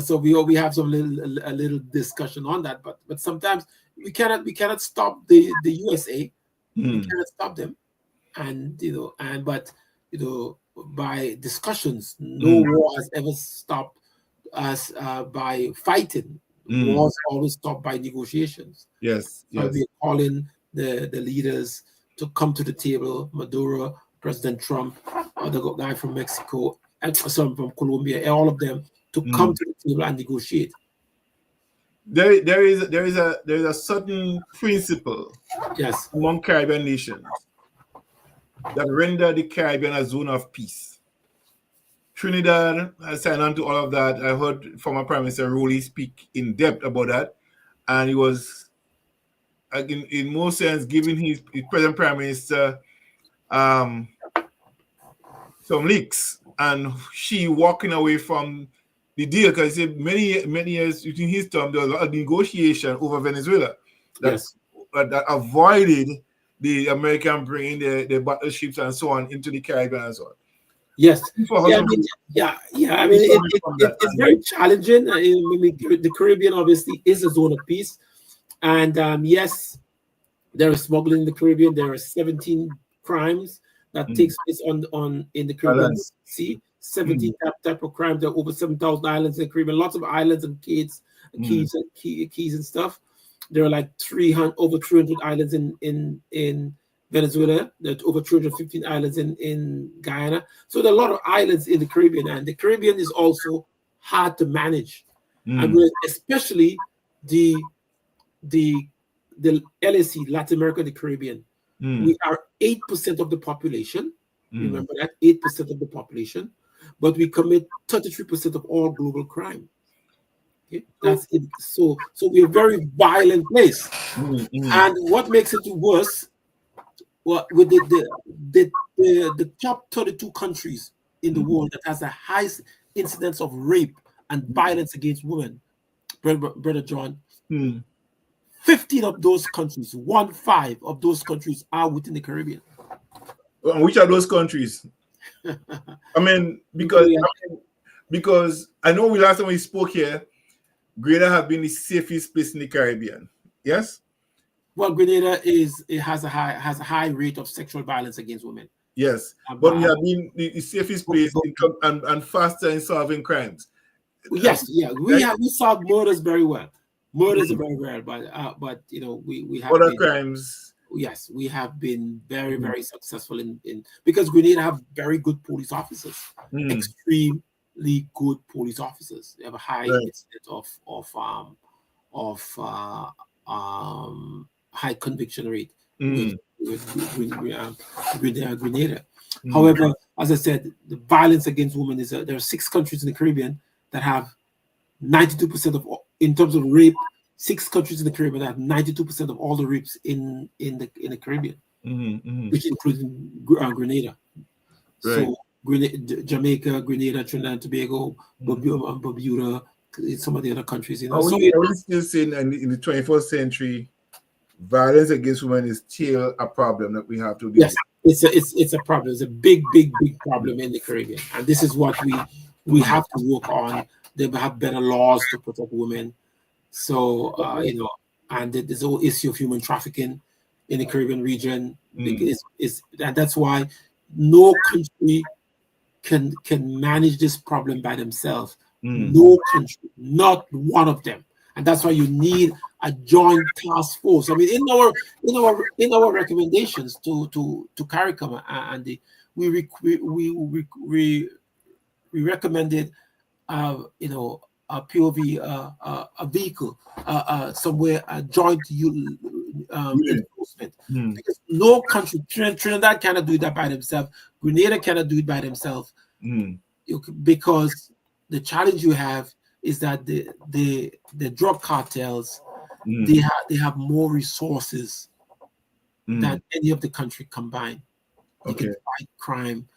so we have a little discussion on that. But sometimes we cannot stop the USA. We cannot stop them, but by discussions, no war has ever stopped us by fighting. Wars always stopped by negotiations. Yes. We're calling the leaders to come to the table. Maduro, President Trump, the guy from Mexico, and some from Colombia, all of them to come to the table and negotiate. There is a certain principle among Caribbean nations that render the Caribbean a zone of peace. Trinidad has signed on to all of that. I heard former Prime Minister Rowley speak in depth about that, and he was, in most sense, giving his present Prime Minister some leaks, and she walking away from the deal because many years in his term there was a lot of negotiation over Venezuela that Yes. that avoided the American bringing their battleships and so on into the Caribbean and so on. Yes. For Yeah, I husband- mean, yeah. I mean, it's very challenging. I mean, the Caribbean obviously is a zone of peace, and yes, there is smuggling in the Caribbean. There are 17 crimes that takes place in the Caribbean Islands. Sea. 17 type of crimes. There are over 7,000 islands in the Caribbean. Lots of islands and keys and stuff. There are like over 300 islands in Venezuela. There are over 315 islands in Guyana. So there are a lot of islands in the Caribbean, and the Caribbean is also hard to manage, and especially the LAC, Latin America, the Caribbean. We are 8% of the population. Remember that, 8% of the population, but we commit 33% of all global crime. Okay? That's it. So we're a very violent place. And what makes it worse? Well, with the top 32 countries in the world that has the highest incidence of rape and violence against women, Brother John, 15 of those countries, 15 of those countries are within the Caribbean. Which are those countries? I mean, because I know last time we spoke here, Grenada have been the safest place in the Caribbean. Yes. Well, Grenada has a high rate of sexual violence against women. Yes, but we have been the safest place and faster in solving crimes. Yes, yeah, we solve murders very well. Murders are very rare, but you know we have other crimes. Yes, we have been very very successful in because Grenada have very good police officers, extremely good police officers. They have a high incidence of high conviction rate with Grenada. However, as I said, the violence against women is there are 6 countries in the Caribbean that have 92% of in terms of rape. 6 countries in the Caribbean that have 92% of all the rapes in the Caribbean, which includes Grenada. Right. So Jamaica, Grenada, Trinidad and Tobago, Bermuda, some of the other countries. You know, so we're still saying in the 21st century, violence against women is still a problem that we have to deal with. It's a problem. It's a big problem in the Caribbean, and this is what we have to work on. They have better laws to protect women. So you know, and this whole issue of human trafficking in the Caribbean region and that's why no country can manage this problem by themselves. No country, not one of them. And that's why you need a joint task force. I mean, in our recommendations to CARICOM and we recommended you know, a POV, a vehicle, somewhere, a joint enforcement. Because no country, Trinidad cannot do that by themselves. Grenada cannot do it by themselves. Because the challenge you have is that the drug cartels, they have more resources than any of the country combined. They can fight crime.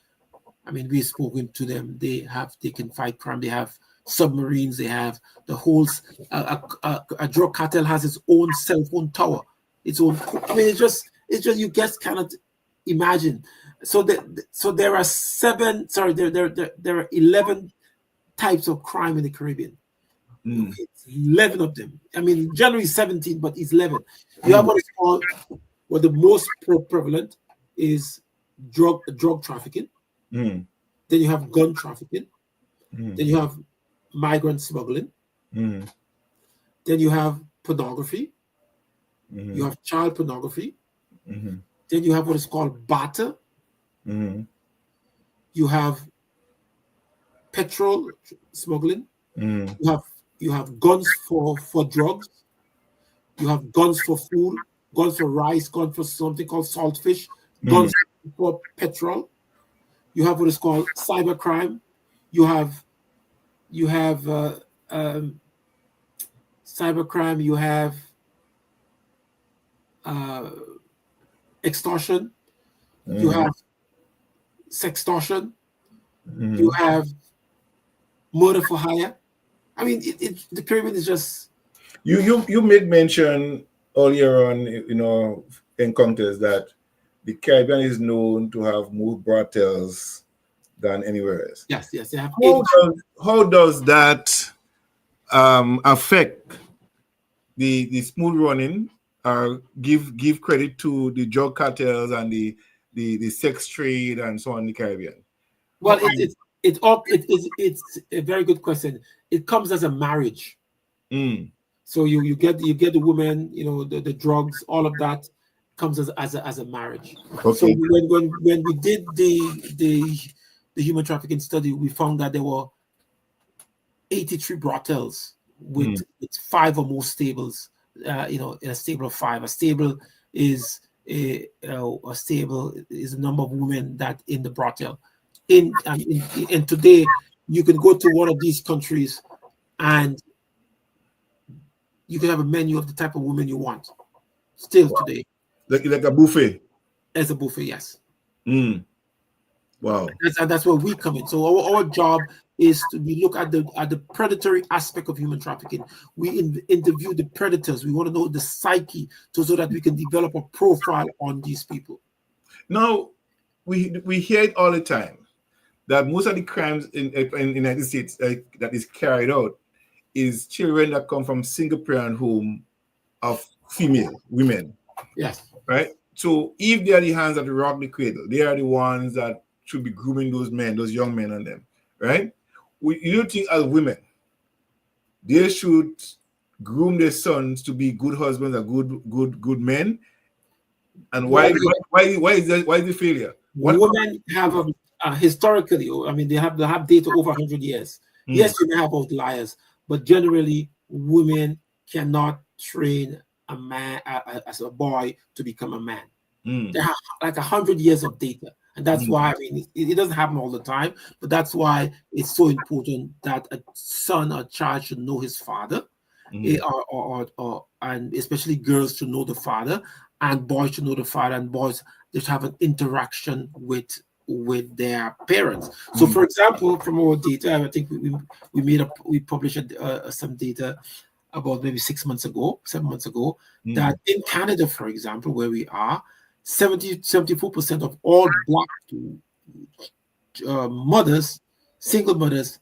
I mean, we've spoken to them. They can fight crime. They have submarines. They have the whole. A drug cartel has its own cell phone tower. Its own. I mean, it's just you guys cannot imagine. So there are 11 types of crime in the Caribbean. It's 11 of them. I mean, generally 17, but it's 11. You have what is called, what the most prevalent is drug trafficking. Then you have gun trafficking. Then you have migrant smuggling. Then you have pornography. You have child pornography. Then you have what is called barter. You have petrol smuggling. You have guns for drugs. You have guns for food, guns for rice, guns for something called saltfish, guns for petrol. You have what is called cybercrime. You have cybercrime. You have extortion. You have sextortion. You have murder for hire. I mean, the Caribbean is just. You made mention earlier on, encounters that the Caribbean is known to have more brothels than anywhere else. Yes, they have. How does that affect the smooth running? Give credit to the drug cartels and the sex trade and so on in the Caribbean. Well, it's a very good question. It comes as a marriage. So you get the woman, the drugs, all of that comes as a marriage. Okay. So when we did the human trafficking study, we found that there were 83 brothels with 5 or more stables. In a stable of 5. A stable is a number of women that in the brothel. And today you can go to one of these countries and you can have a menu of the type of women you want. Still today, like a buffet. As a buffet, yes. Wow. That's where we come in. So our job is to look at the predatory aspect of human trafficking. We interview the predators. We want to know the psyche so that we can develop a profile on these people. Now, we hear it all the time that most of the crimes in the United States that is carried out is children that come from single parent home of female women. Yes. Right? So if they are the hands that rock the cradle, they are the ones that should be grooming those men, those young men on them. Right? You don't think as women, they should groom their sons to be good husbands and good men? And why is the failure? Women have historically, I mean, they have data over 100 years. Yes, you may have outliers, but generally, women cannot train a man as a boy to become a man. They have like 100 years of data. And that's why, I mean, it doesn't happen all the time, but that's why it's so important that a son or child should know his father, and especially girls should know the father, and boys should know the father, and boys just have an interaction with their parents. So, for example, from our data, I think we published some data about maybe 7 months ago, that in Canada, for example, where we are, 74% of all Black mothers, single mothers,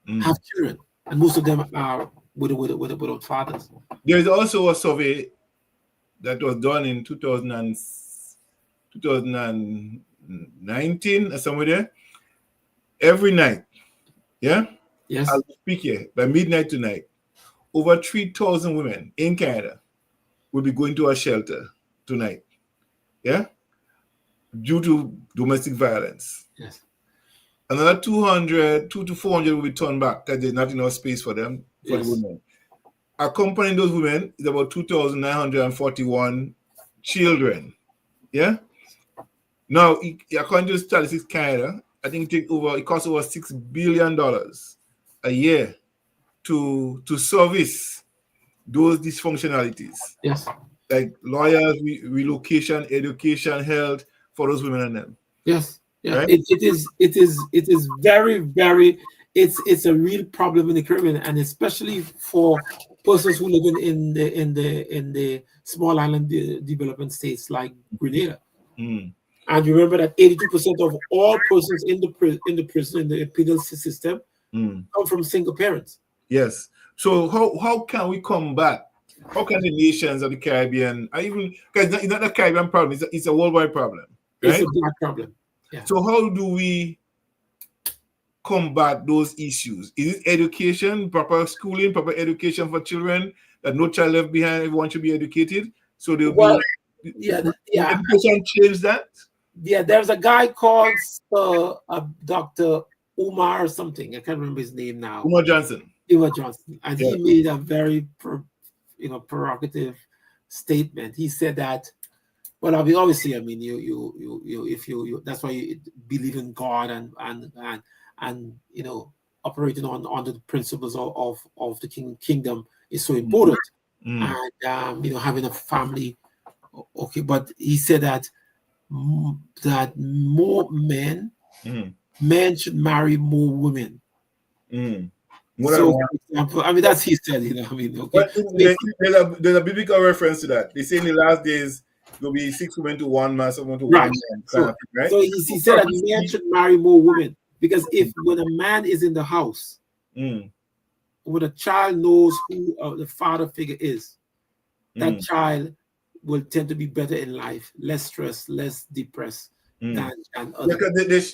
have children, and most of them are without fathers. There is also a survey that was done in 2019 or somewhere there. Every night, yes, I'll speak here by midnight tonight. Over 3,000 women in Canada will be going to a shelter tonight. Yeah, due to domestic violence. Yes. Another 200 to 400 will be turned back because there's not enough space for them, for the women. Accompanying those women is about 2,941 children. Yeah. Now, according to Statistics Canada, I think it costs over $6 billion a year to service those dysfunctionalities. Yes. Like lawyers, relocation, education, health for those women and them. Yes, yeah. Right? It is very, very. It's a real problem in the Caribbean, and especially for persons who live in the small island development states like Grenada. And remember that 82% of all persons in the prison in the penal system come from single parents. Yes. So how can we combat? How can the nations of the Caribbean, because it's not a Caribbean problem, it's a worldwide problem, right? It's a Black problem. Yeah. So how do we combat those issues? Is it education, proper schooling, proper education for children, that no child left behind, everyone should be educated? So they'll education change that? Yeah, there's a guy called Dr. Umar or something. I can't remember his name now. Umar Johnson. And he made a very provocative statement. He said that, well, I mean, obviously, I mean, you that's why you believe in God and operating on the principles of the kingdom is so important, and having a family. Okay, but he said that more men men should marry more women. More than So, one. for example, I mean, that's he said, you know, I mean, okay. But there's a biblical reference to that. They say in the last days there'll be 6 women to 1 man, 7 to 1 Right. man, kind So, of thing, right? so he said that men should marry more women because when a man is in the house, when a child knows who the father figure is, that child will tend to be better in life, less stressed, less depressed than others.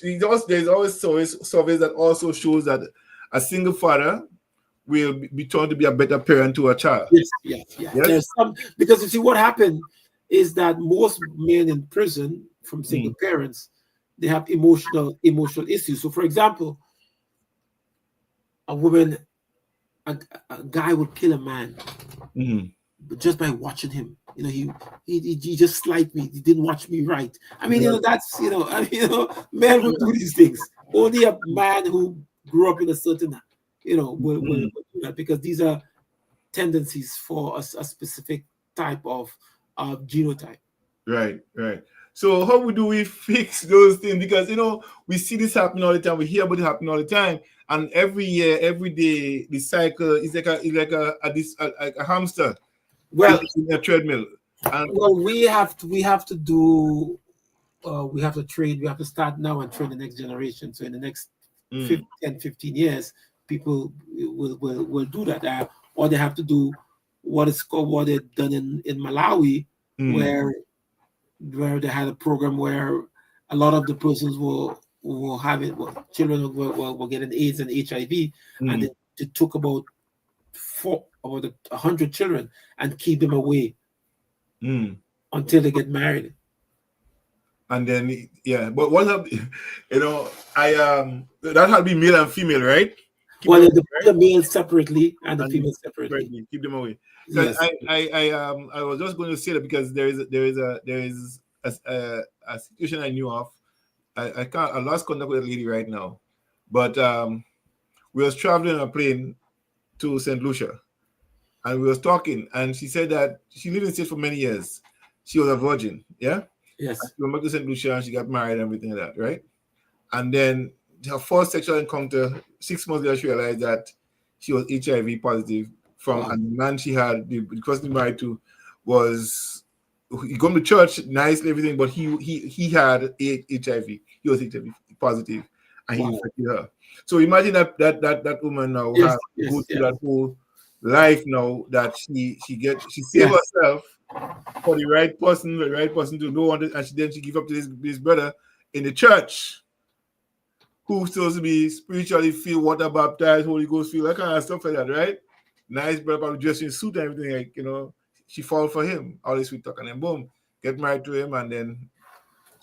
Because there's always surveys that also shows that a single father will be turned to be a better parent to a child. Yes. There's some, because you see what happened is that most men in prison from single parents, they have emotional issues. So, for example, a guy would kill a man, but just by watching him, you know, he just slight me. He didn't watch me right. I mean, you know, that's men will do these things. Only a man who grew up in a certain, will do that, because these are tendencies for a specific type of genotype. Right. So how do we fix those things? Because we see this happen all the time. We hear about it happen all the time, and every year, every day, the cycle is like a hamster. Well, in a treadmill. We have to do. We have to train. We have to start now and train the next generation. So in the next 10, 15 years, people will do that. Or they have to do what they've done in Malawi, where they had a program where a lot of the persons were having children were getting AIDS and HIV, and they took about 100 children and keep them away until they get married. And then but what that had to be male and female, right? The male separately and the female separately. Keep them away. Yes. I was just going to say that because there is a situation I knew of. I lost contact with a lady right now, but we was traveling on a plane to St. Lucia, and we was talking, and she said that she lived in the States for many years. She was a virgin, yeah. Yes. She went back to St. Lucia and she got married and everything like that, right? And then her first sexual encounter, 6 months later, she realized that she was HIV positive from a man she had, the person married to was, he come to church, nice and everything, but he had HIV. He was HIV positive, and he infected her. So imagine that woman now has to go through that whole life now that she saved herself for the right person to know, and she give up to this brother in the church who's supposed to be spiritually filled, water baptized, Holy Ghost filled, that kind of stuff like that, right? Nice brother, probably dressed in suit and everything, like, she fall for him, all this sweet talk, and then boom, get married to him, and then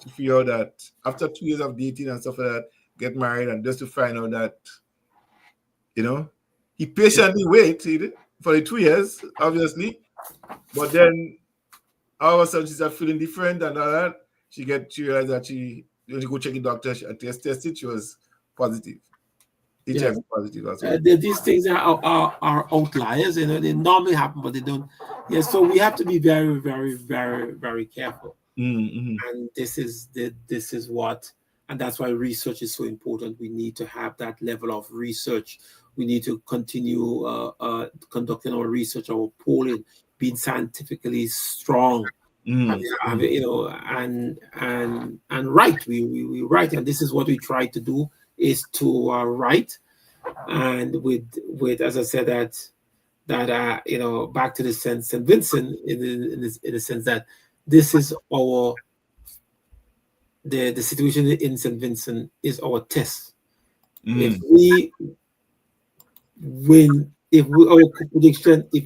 she figure out that after 2 years of dating and stuff like that, get married, and just to find out that, he patiently waited for the 2 years, obviously, but then all of a sudden she started feeling different and all that. She realized that when she go check the doctor, she tested, she was positive. HIV positive as well. These things are outliers, they normally happen, but they don't. So we have to be very, very, very, very careful. And this is what, and that's why research is so important. We need to have that level of research. We need to continue conducting our research, our polling, being scientifically strong, and write. We write, and this is what we try to do, is to write, and with as I said, that back to the sense St. Vincent in the sense that this is our the situation in St. Vincent is our test. If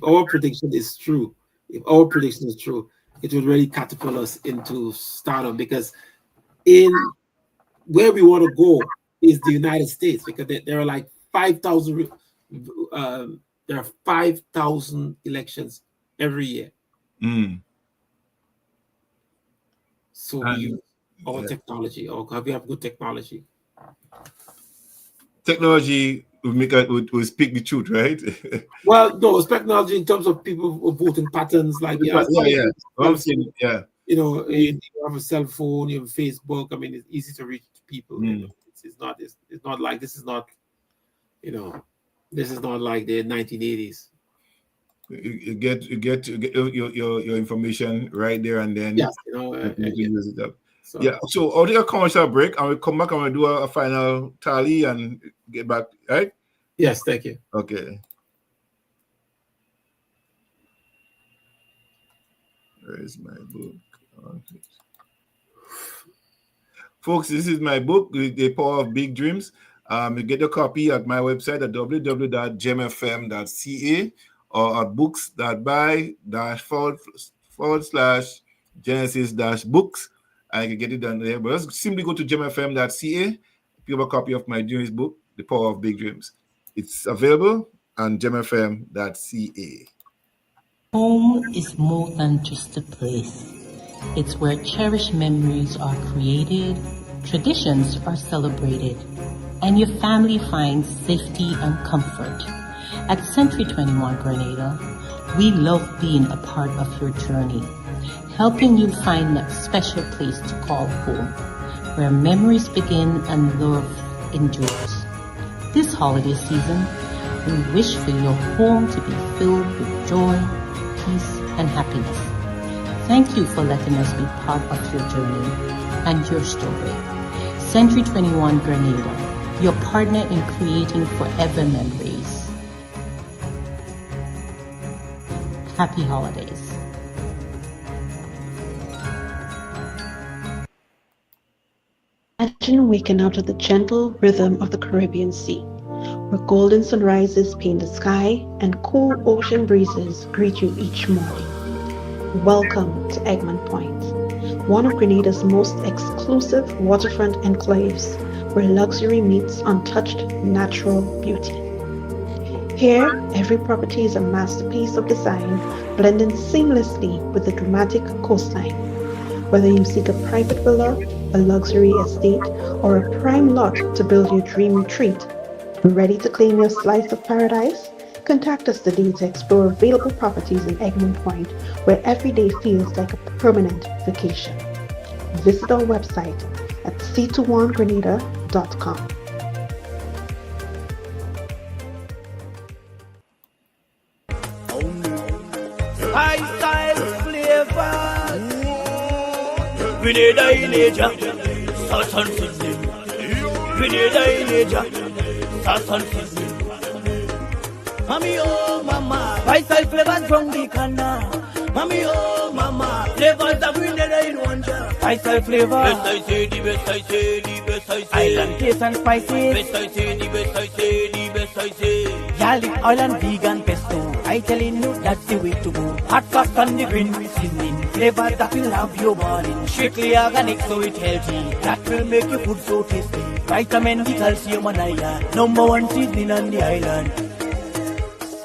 our prediction is true, it would really catapult us into stardom, because in where we want to go is the United States, because there are like 5,000 there are 5,000 elections every year. So we use our technology, or we have good technology. Technology will speak the truth, right? Well, no, it's technology in terms of people voting patterns, like You have a cell phone, you have Facebook. I mean, it's easy to reach people. It's not like this is not, this is not like the 1980s. You get your information right there and then. Yes, use it up. So. Yeah. So I'll take a commercial break and we'll come back and we'll do a final tally and get back. Right? Yes. Thank you. Okay. Where is my book? Okay. Folks, this is my book, The Power of Big Dreams. You get a copy at my website at www.gemfm.ca or at books.by/Genesis-books. I can get it done there. But just simply go to gemfm.ca, pick up a copy of my newest book, The Power of Big Dreams. It's available on gemfm.ca. Home is more than just a place. It's where cherished memories are created, traditions are celebrated, and your family finds safety and comfort. At Century 21 Grenada, we love being a part of your journey, helping you find that special place to call home, where memories begin and love endures. This holiday season, we wish for your home to be filled with joy, peace, and happiness. Thank you for letting us be part of your journey and your story. Century 21 Grenada, your partner in creating forever memories. Happy holidays. Imagine waking up to the gentle rhythm of the Caribbean Sea, where golden sunrises paint the sky and cool ocean breezes greet you each morning. Welcome to Egmont Point, one of Grenada's most exclusive waterfront enclaves, where luxury meets untouched natural beauty. Here, every property is a masterpiece of design, blending seamlessly with the dramatic coastline. Whether you seek a private villa, a luxury estate, or a prime lot to build your dream retreat, ready to claim your slice of paradise? Contact us today to explore available properties in Egmont Point, where every day feels like a permanent vacation. Visit our website at c21grenada.com. High-style flavors. Grenada in Asia, Southern Sydney. Grenada in Asia, Southern Sydney. Mommy, oh mama, high-style flavors from the Canada. Mommy, oh mama, flavors of Grenada in one jar. High-style flavors. Best I say, the best I say, the best I say. Island taste and spices. Best I say, the best I say, the best I say. Garlic oil and vegan pesto. I telling you that's the way to go. Hot sauce on the green with seasoning. Flavor that will have your body. Strictly organic, so it's healthy. That will make your food so tasty. Vitamin D, calcium and iron. Number one seasoning on the island.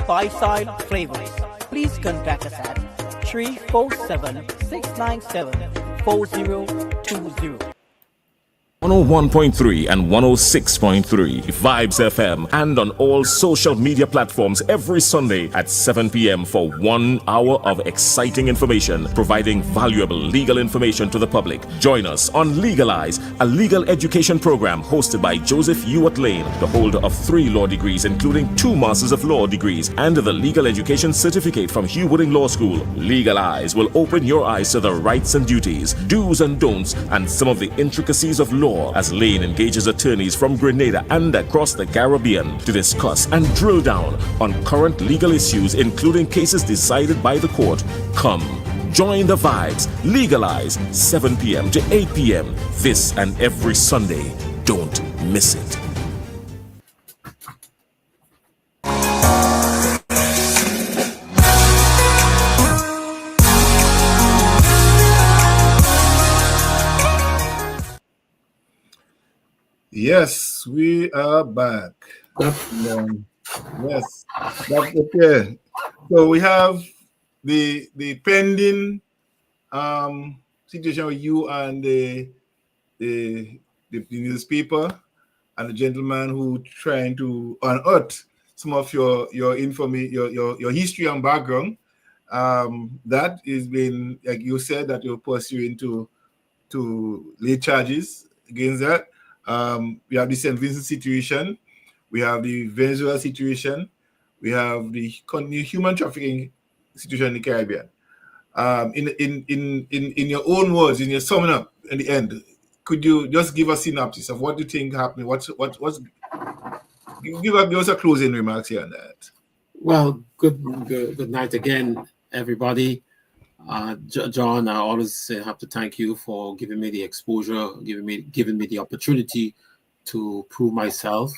Five-star flavors. Please contact us at 347-697-4020. 101.3 and 106.3 Vibes FM, and on all social media platforms every Sunday at 7 p.m. for 1 hour of exciting information, providing valuable legal information to the public. Join us on Legalize, a legal education program hosted by Joseph Ewart Lane, the holder of 3 law degrees, including 2 Masters of Law degrees and the legal education certificate from Hugh Wooding Law School. Legalize will open your eyes to the rights and duties, do's and don'ts, and some of the intricacies of law, as Lane engages attorneys from Grenada and across the Caribbean to discuss and drill down on current legal issues, including cases decided by the court. Come, join the vibes. Legalize, 7 p.m. to 8 p.m. this and every Sunday. Don't miss it. Yes, we are back. Yes, that's okay. So we have the pending situation with you and the newspaper and the gentleman who trying to unearth some of your information, your history and background. That is been, like you said, that you're pursuing to lay charges against that. We have the St. Vincent situation. We have the Venezuela situation. We have the human trafficking situation in the Caribbean. In your own words, in your summing up in the end, could you just give a synopsis of what you think happened? What's give us a closing remarks here on that. Well, good night again, everybody. John, I always have to thank you for giving me the exposure, giving me the opportunity to prove myself.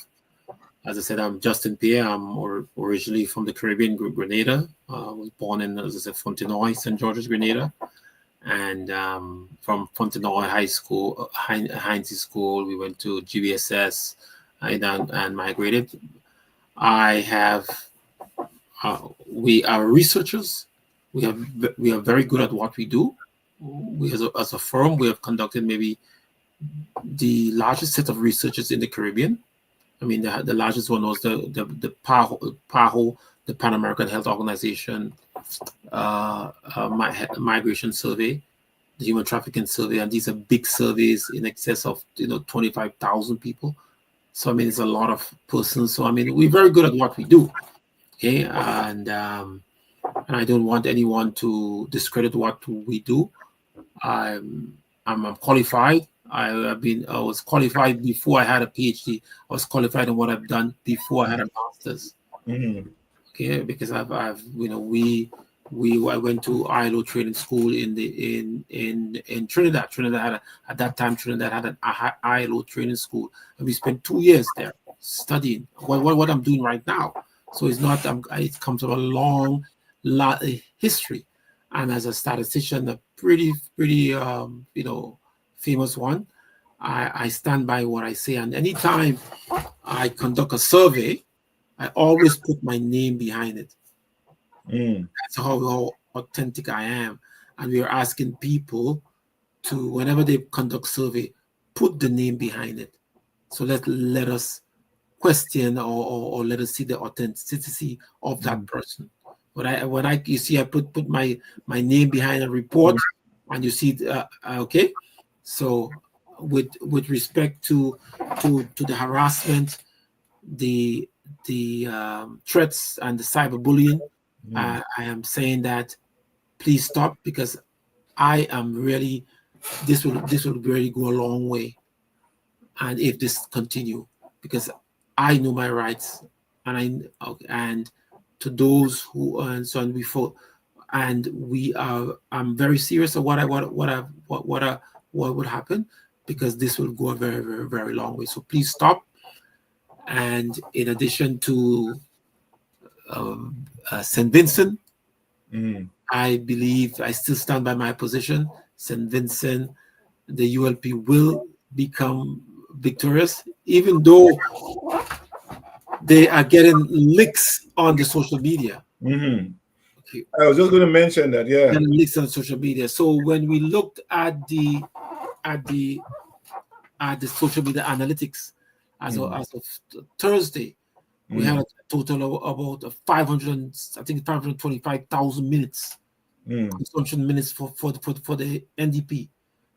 As I said, I'm Justin Pierre. I'm originally from the Caribbean, Grenada. I was born in, as I said, Fontenoy, St. George's, Grenada. And from Fontenoy High School, Heinz School, we went to GBSS and migrated. We are researchers. We are very good at what we do. We, as a firm, we have conducted maybe the largest set of researchers in the Caribbean. I mean, the largest one was the PAHO, the Pan American Health Organization migration survey, the human trafficking survey, and these are big surveys in excess of 25,000 people. So I mean, it's a lot of persons. So I mean, we're very good at what we do. Okay, and I don't want anyone to discredit what we do. I'm qualified. I was qualified before I had a PhD. I was qualified in what I've done before I had a master's. Mm-hmm. Okay, because I went to ILO training school in Trinidad. Trinidad had an ILO training school, and we spent 2 years there studying what I'm doing right now. So it's not. It comes from a long history, and as a statistician, a pretty famous one. I stand by what I say, and anytime I conduct a survey, I always put my name behind it. That's how authentic I am. And we are asking people to, whenever they conduct survey, put the name behind it. So let us question or let us see the authenticity of that person. You see, I put my name behind a report, and you see, okay. So with respect to the harassment, the threats and the cyberbullying, I am saying that please stop, because I am really, this will really go a long way. And if this continue, because I know my rights, and to those who and so on before, and I'm very serious of what would happen, because this will go a very, very, very long way. So please stop. And in addition to St. Vincent, I believe I still stand by my position. St. Vincent, the ULP will become victorious, even though they are getting licks on the social media. Okay. I was just going to mention that, yeah. Getting licks on social media. So when we looked at the social media analytics as of Thursday, we had a total of about 525,000 minutes, consumption minutes for the NDP,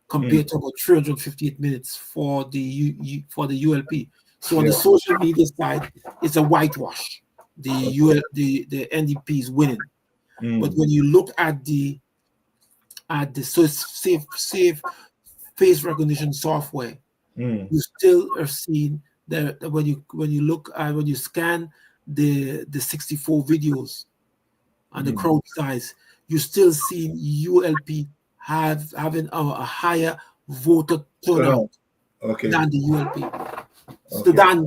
compared to about 358 minutes for the ULP. So on the social media side, it's a whitewash. The NDP is winning. But when you look at the safe face recognition software, you still are seeing that when you scan the 64 videos and the crowd size, you still see ULP having a higher voter turnout than the ULP,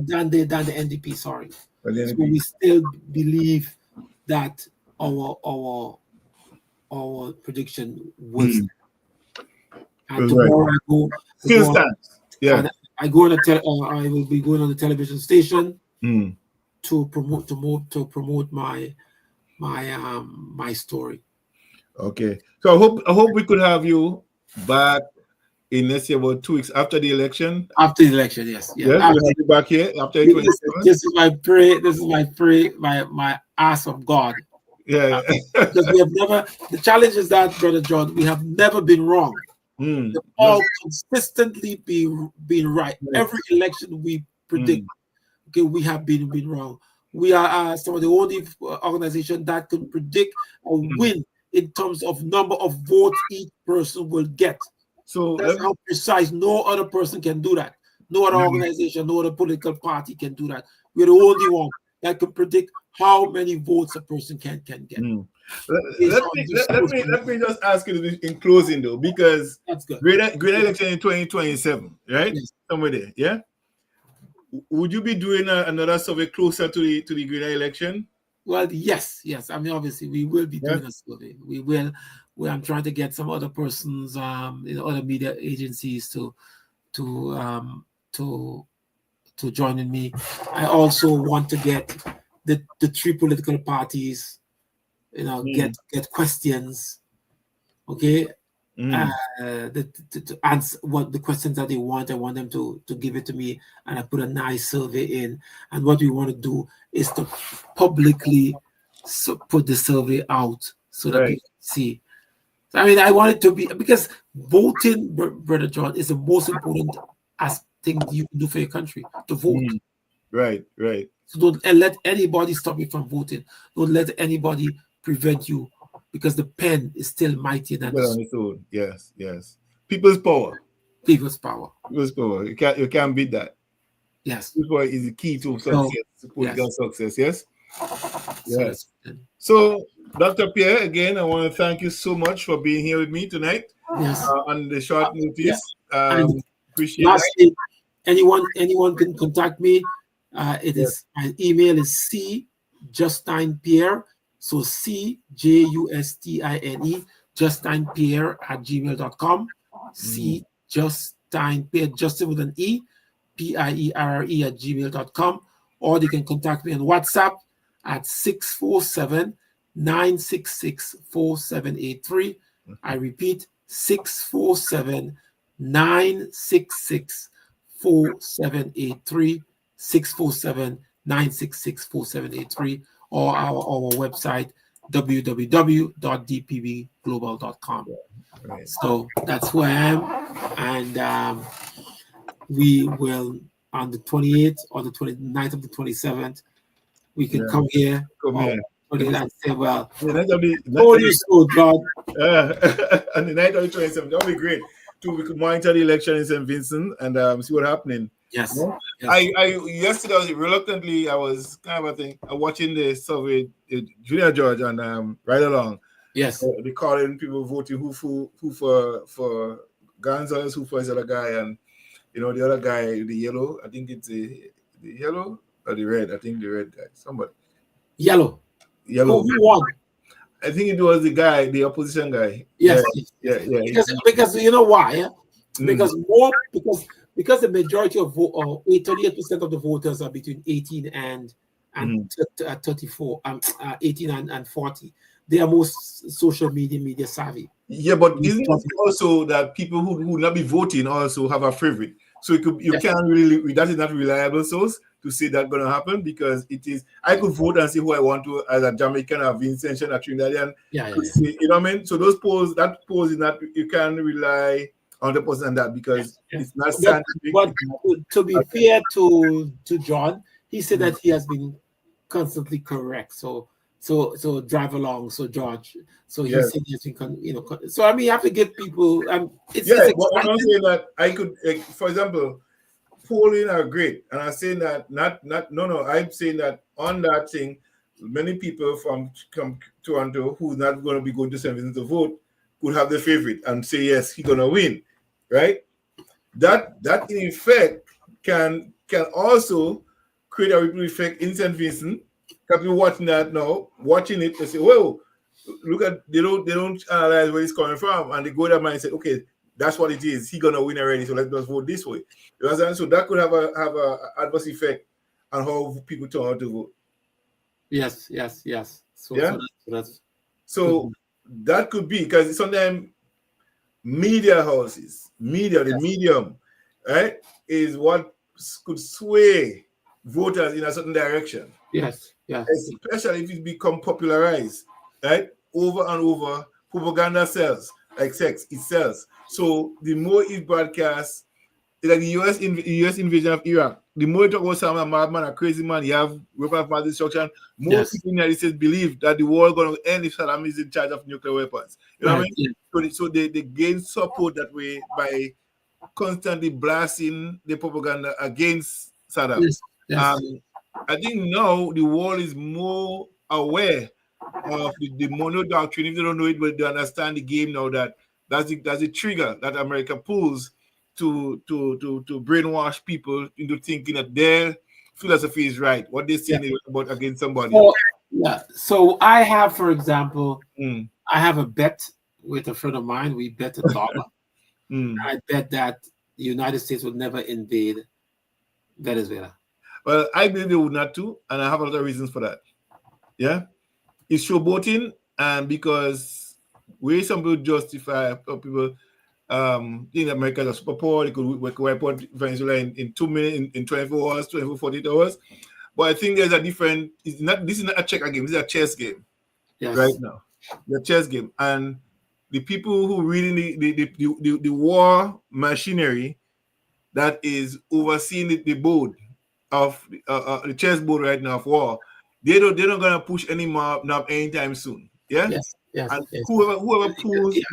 than the NDP. Sorry. So we still believe that our prediction was. And tomorrow I go. Still stands. Yeah. I will be going on the television station to promote my story. Okay. So I hope we could have you back in, let's say, about 2 weeks after the election. After the election, yes. Yeah. We'll have you back here after 2027. This is my prayer. This is my ask of God. Yeah. Because we have never. The challenge is that, Brother John, we have never been wrong. They've all consistently been right. Every election we predict, okay, we have been wrong. We are some of the only organization that can predict a win in terms of number of votes each person will get. So that's how precise. No other person can do that. No other organization, no other political party can do that. We're the only one that can predict how many votes a person can get. Let me just ask you this in closing though, because that's good. Great election in 2027, right? Yes. Somewhere there, yeah. Would you be doing another survey closer to the greater election? Well, yes. I mean, obviously, we will be doing a survey. We will. I'm trying to get some other persons, other media agencies to join in me. I also want to get the three political parties, get questions, okay, to answer what the questions that they want. I want them to give it to me, and I put a nice survey in. And what we want to do is to publicly put the survey out so that people see. I mean, I want it to be, because voting, Brother John, is the most important thing you can do for your country, to vote. Right. So don't let anybody stop you from voting. Don't let anybody prevent you, because the pen is still mightier than the sword. Yes. People's power. You can't beat that. Yes. People's power is the key to success, political success. Yes. So, Dr. Pierre, again, I want to thank you so much for being here with me tonight. Yes. On the short notice. Appreciate lastly, that. Anyone can contact me. My email is cjustinepierre. So CJUSTINE, justinepierre@gmail.com. CJustinepierre, Justin with an E, PIERRE@gmail.com. Or they can contact me on WhatsApp at 647-966-4783. I repeat, 647-966-4783, 647-966-4783, or our website, www.dpbglobal.com. So that's who I am. And we will, on the 28th or the 29th of the 27th, we can come here. And say, well, told you so, God. On the night of the 27th, that would be great. We could monitor the election in St. Vincent and see what's happening. Yes. Yesterday, I was kind of watching the survey, Junior George, and right along. Yes. They calling people voting who for Gonzalez, who for his other guy, and the other guy, the yellow. I think it's the yellow or the red. I think the red guy. Somebody. Yellow. Who won? I think it was the guy, the opposition guy. Yes. Yeah. Because you know why? Yeah? Because the majority of 38% of the voters are between 18 and 34, 18 and 40. They are most social media savvy. Yeah, but isn't it also that people who will not be voting also have a favorite? So you can't really, that is not a reliable source to say that's going to happen, because it is, I could vote and see who I want to as a Jamaican or Vincent or Trinidadian. Yeah. You know what I mean? So those polls is not, you can't rely 100% on that, because it's not scientific. But to be fair to John, he said that he has been constantly correct. So drive along. So George. So he said he has been, So I mean, you have to give people. It's but I'm not saying that I could, for example, polling are great, and I'm saying that I'm saying that on that thing, many people from Toronto who's not going to be going to St. Vincent to vote could have their favorite and say yes, he's going to win, right? That in effect can also create a ripple effect in St. Vincent. People watching that now, watching it, they say, "Whoa, look at they don't analyze where it's coming from," and they go their mind and say, "Okay, that's what it is. He's gonna win already, so let's just vote this way." You understand? So that could have a adverse effect on how people turn out to vote. Yes. So that could be, because sometimes media houses, the medium, right, is what could sway voters in a certain direction. Yes. Especially if it become popularized, right? Over and over, propaganda sells. like sex, it sells. So the more it broadcasts, like the US invasion of Iraq, the more you talk about some madman, a crazy man, you have weapon of mass destruction, more people in the United States believe that the war is going to end if Saddam is in charge of nuclear weapons. You know what I mean? So they gain support that way by constantly blasting the propaganda against Saddam. I think now the world is more aware of the mono doctrine. If they don't know it, but they understand the game now, that's the trigger that America pulls to brainwash people into thinking that their philosophy is right. What they say about against somebody. So I have, for example, I have a bet with a friend of mine. We bet $1. I bet that the United States would never invade Venezuela. Well, I believe they would not too, and I have a lot of reasons for that. Yeah, it's showboating, and because we some people justify people in America are super poor, they could wipe out Venezuela in 2 minutes, in 24 hours, 24, 48 hours. But I think there's a different. This is not a checker game. This is a chess game. Right now, the chess game, and the people who really the war machinery that is overseeing the board of the chessboard right now of war, they're not gonna push any more now anytime soon. Yeah. And whoever pulls, it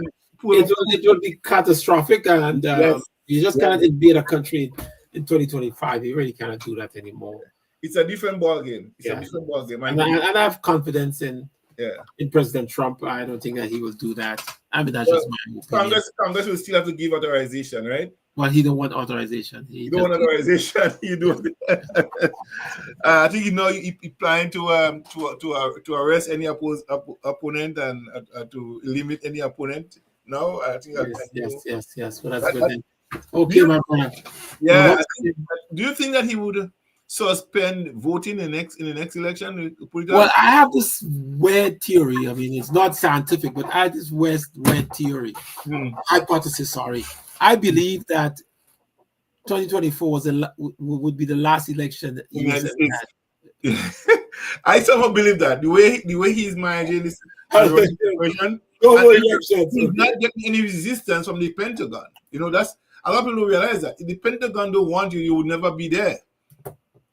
will be catastrophic, and you just cannot invade a country in 2025. You really cannot do that anymore. It's a different ball game. It's a different ball game. And I have confidence in President Trump. I don't think that he will do that. I mean, that's just my opinion. Congress will still have to give authorization, right? Well, he don't want authorization. He don't want authorization. You do. I think he planning to arrest any opponent and to limit any opponent. No, I think yes. Well, that's good. Okay, my friend. Yeah. Do you think that he would suspend voting in the next election? Well, I have this weird theory. I mean, it's not scientific, but I have this weird theory, hypothesis. Sorry, I believe that 2024 would be the last election. I somehow believe that the way he's managing this situation, he's not getting any resistance from the Pentagon. That's a lot of people realize that if the Pentagon don't want you, you will never be there.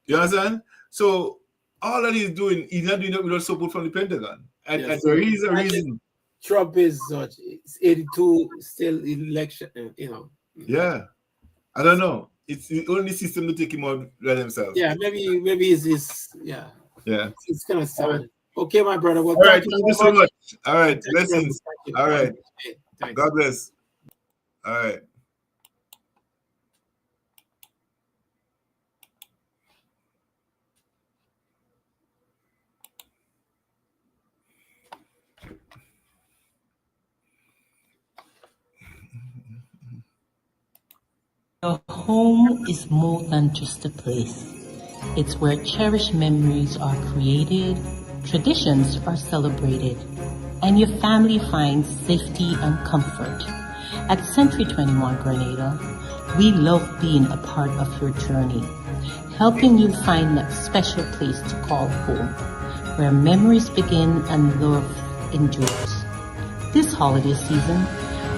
You understand? So all that he's doing, he's not doing it without support from the Pentagon. And there is a reason. Trump is 82 still election, Yeah. I don't know. It's the only system to take him out by themselves. Yeah, maybe it's Yeah. It's kind of sad. Okay, my brother. Well, all right, thank you so much. All right, blessings. All right. God bless. All right. Your home is more than just a place. It's where cherished memories are created, traditions are celebrated, and your family finds safety and comfort. At Century 21 Grenada, we love being a part of your journey, helping you find that special place to call home, where memories begin and love endures. This holiday season,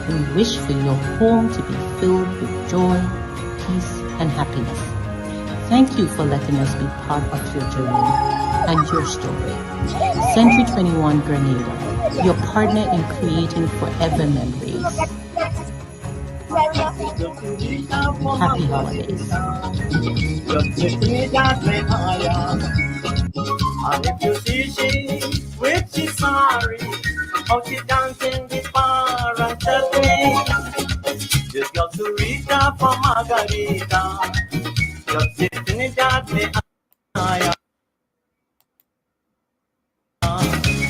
we wish for your home to be filled with joy, peace, and happiness. Thank you for letting us be part of your journey and your story. Century 21 Grenada, your partner in creating forever memories. Happy holidays. And if you see she with she sorry, how she dancing the bar and just got to reach out for Margarita. Just sitting in that me